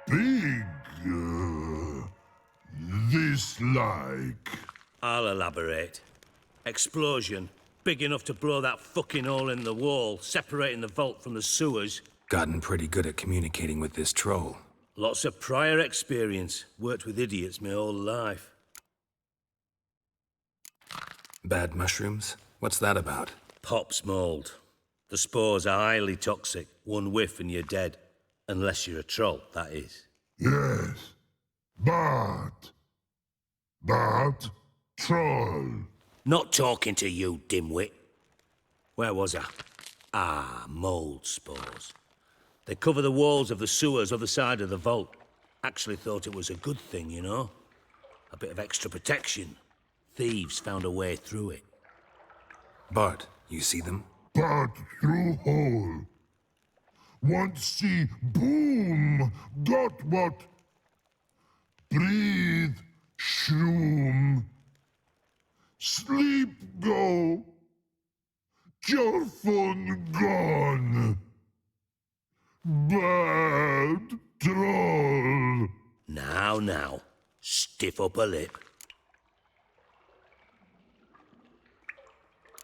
Big, this like. I'll elaborate. Explosion. Big enough to blow that fucking hole in the wall, separating the vault from the sewers. Gotten pretty good at communicating with this troll. Lots of prior experience. Worked with idiots my whole life. Bad mushrooms? What's that about? Pops mold. The spores are highly toxic. One whiff and you're dead. Unless you're a troll, that is. Yes. Bad troll. Not talking to you, dimwit. Where was I? Ah, mold spores. They cover the walls of the sewers other side of the vault. Actually thought it was a good thing, you know? A bit of extra protection. Thieves found a way through it. Bart, you see them? Bad through hole. Want see boom. Got what? Breathe. Shroom. Sleep go. Your phone gone. Bad troll. Now. Stiff upper lip.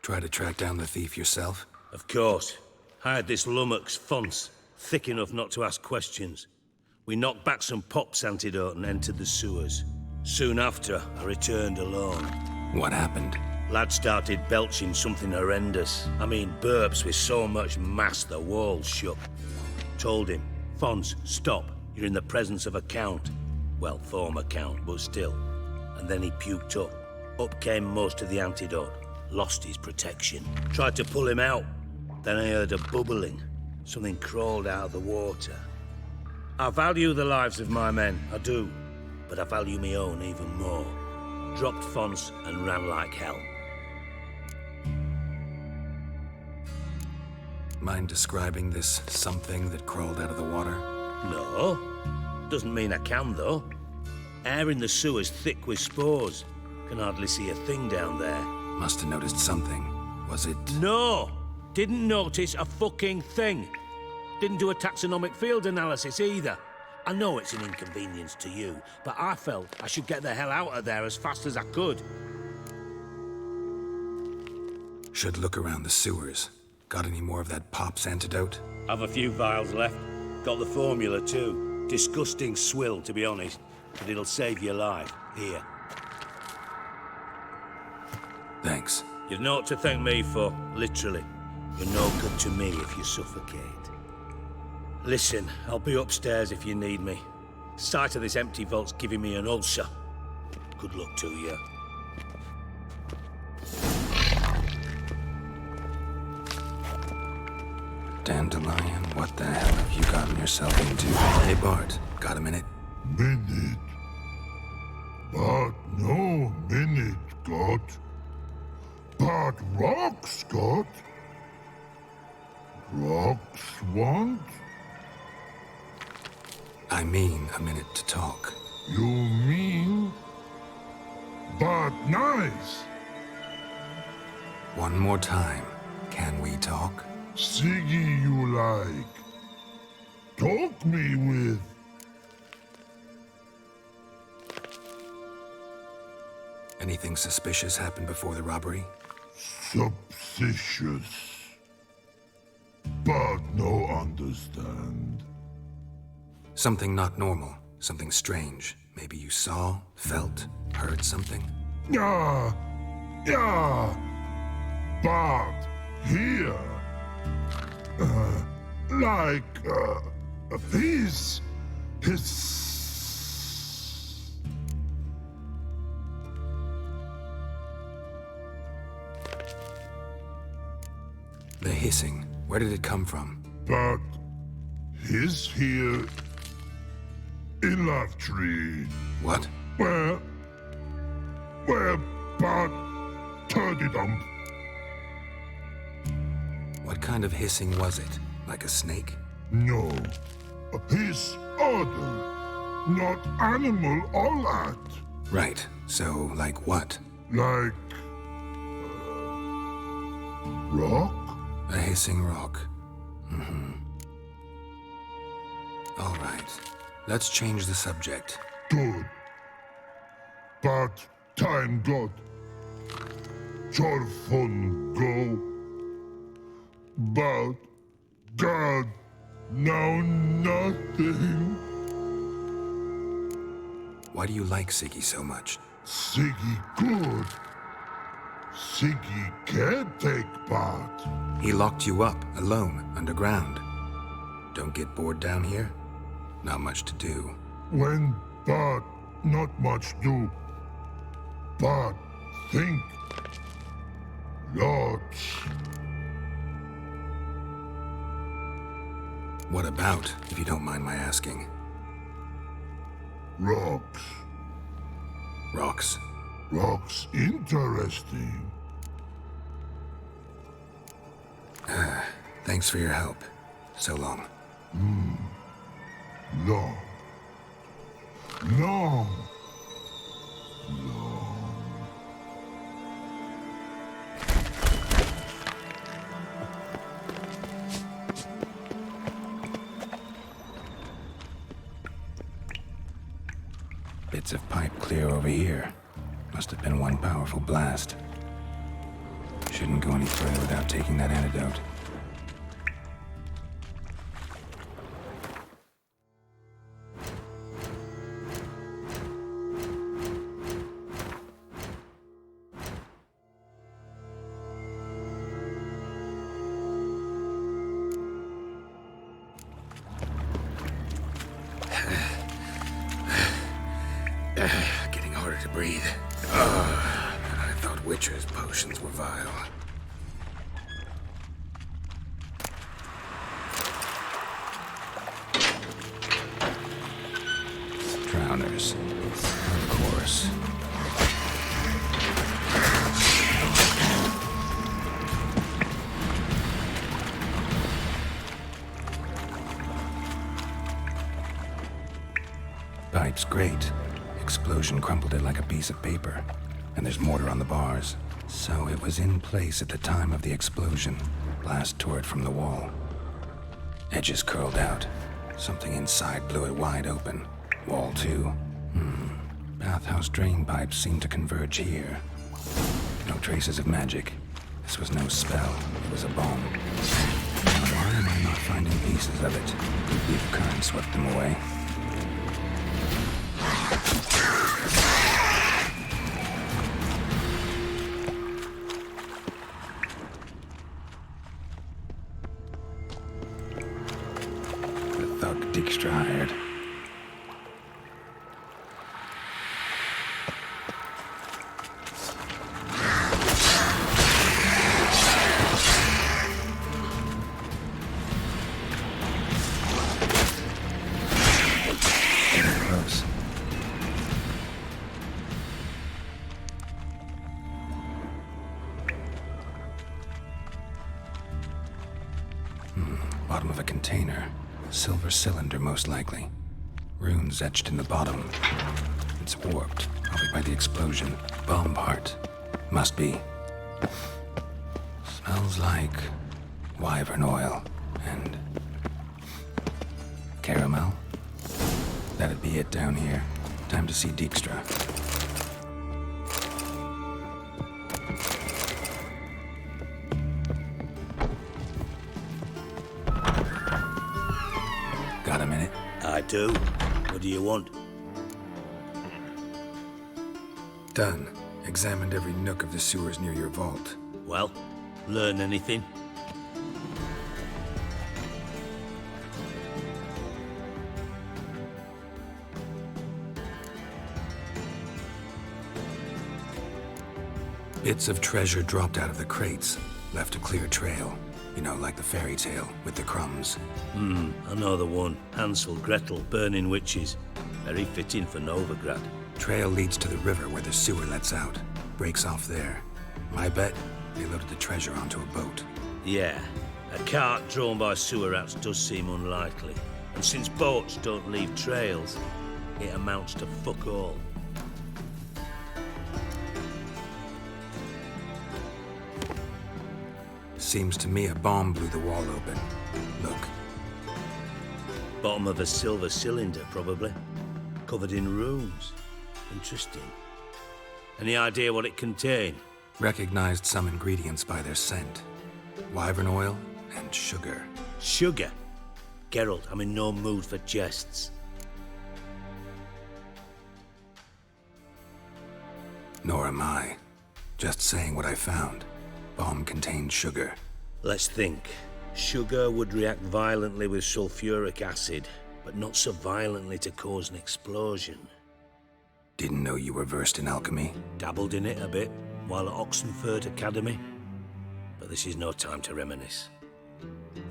Try to track down the thief yourself? Of course. Hired this lummox Fonce, thick enough not to ask questions. We knocked back some Pop's antidote and entered the sewers. Soon after, I returned alone. What happened? Lad started belching something horrendous. I mean, burps with so much mass the walls shook. Told him, Fonce, stop. You're in the presence of a count. Well, former count, but still. And then he puked up. Up came most of the antidote. Lost his protection. Tried to pull him out. Then I heard a bubbling. Something crawled out of the water. I value the lives of my men, I do. But I value my own even more. Dropped Fonce and ran like hell. Mind describing this something that crawled out of the water? No. Doesn't mean I can, though. Air in the sewer's thick with spores. Can hardly see a thing down there. Must have noticed something. Was it? No! Didn't notice a fucking thing. Didn't do a taxonomic field analysis either. I know it's an inconvenience to you, but I felt I should get the hell out of there as fast as I could. Should look around the sewers. Got any more of that Pop's antidote? Have a few vials left. Got the formula too. Disgusting swill, to be honest, but it'll save your life. Here. Thanks. You've naught to thank me for, literally. You're no good to me if you suffocate. Listen, I'll be upstairs if you need me. Sight of this empty vault's giving me an ulcer. Good luck to you. Dandelion, what the hell have you gotten yourself into? Hey Bart, got a minute? Minute. But no minute got. But rocks got. Rocks want? I mean a minute to talk. You mean? But nice. One more time. Can we talk? Siggy you like. Talk me with. Anything suspicious happened before the robbery? Suspicious. But no understand. Something not normal. Something strange. Maybe you saw, felt, heard something? Yeah. But here. Hiss. The hissing. Where did it come from? But he's here in Love Tree. What? Where but Turdy Dump. What kind of hissing was it? Like a snake? No. His other. Not animal all that. Right. So, like what? Like rock? A hissing rock. All right. Let's change the subject. Good. But time got Chorfun go. But God, now nothing. Why do you like Siggy so much? Siggy good. Siggy can't take part. He locked you up, alone, underground. Don't get bored down here? Not much to do. When but not much do. But think. Lots. What about, if you don't mind my asking? Rocks. Rocks? Rocks interesting. Thanks for your help. So long. Long. Long. Bits of pipe clear over here. Must have been one powerful blast. Shouldn't go any further without taking that antidote. Getting harder to breathe. I thought Witcher's potions were vile. Drowners. Of course. Pipe's great. Explosion crumpled it like a piece of paper. And there's mortar on the bars. So it was in place at the time of the explosion. Blast tore it from the wall. Edges curled out. Something inside blew it wide open. Wall too. Bathhouse drain pipes seem to converge here. No traces of magic. This was no spell. It was a bomb. Now, why am I not finding pieces of it? Could be the current swept them away. Dijkstra hired. Close. Bottom of a container. Silver cylinder, most likely. Runes etched in the bottom. It's warped, probably by the explosion. Bomb part. Must be. Smells like wyvern oil and caramel. That'd be it down here. Time to see Dijkstra. Got a minute? I do. What do you want? Done. Examined every nook of the sewers near your vault. Well, learn anything? Bits of treasure dropped out of the crates, left a clear trail. You know, like the fairy tale with the crumbs. I know the one. Hansel, Gretel, burning witches. Very fitting for Novigrad. Trail leads to the river where the sewer lets out. Breaks off there. My bet, they loaded the treasure onto a boat. Yeah, a cart drawn by sewer rats does seem unlikely. And since boats don't leave trails, it amounts to fuck all. Seems to me a bomb blew the wall open. Look. Bottom of a silver cylinder, probably. Covered in runes. Interesting. Any idea what it contained? Recognized some ingredients by their scent. Wyvern oil and sugar. Sugar? Geralt, I'm in no mood for jests. Nor am I. Just saying what I found. Bomb contained sugar. Let's think. Sugar would react violently with sulfuric acid, but not so violently to cause an explosion. Didn't know you were versed in alchemy. Dabbled in it a bit, while at Oxenford Academy. But this is no time to reminisce.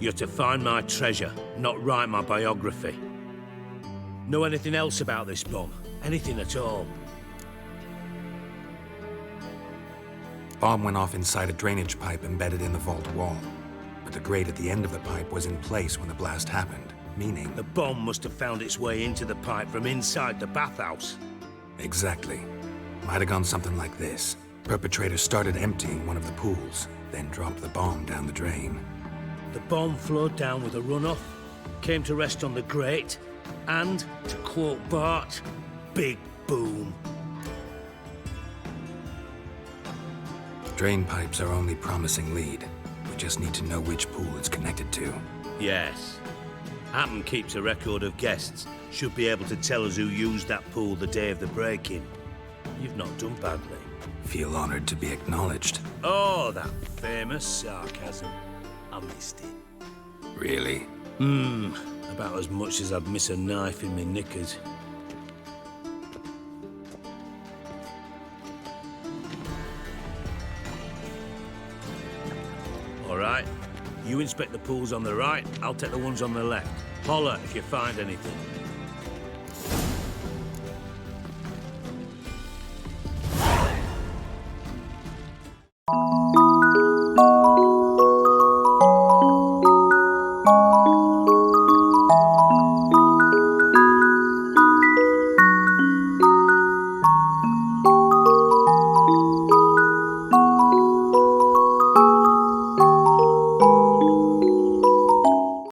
You're to find my treasure, not write my biography. Know anything else about this bomb? Anything at all? Bomb went off inside a drainage pipe embedded in the vault wall. But the grate at the end of the pipe was in place when the blast happened, meaning... The bomb must have found its way into the pipe from inside the bathhouse. Exactly. Might have gone something like this. Perpetrator started emptying one of the pools, then dropped the bomb down the drain. The bomb flowed down with a runoff, came to rest on the grate, and, to quote Bart, big boom. Drain pipes are only promising lead. We just need to know which pool it's connected to. Yes. Hammond keeps a record of guests. Should be able to tell us who used that pool the day of the break-in. You've not done badly. Feel honored to be acknowledged. Oh, that famous sarcasm. I missed it. Really? About as much as I'd miss a knife in my knickers. All right. You inspect the pools on the right, I'll take the ones on the left. Holler if you find anything.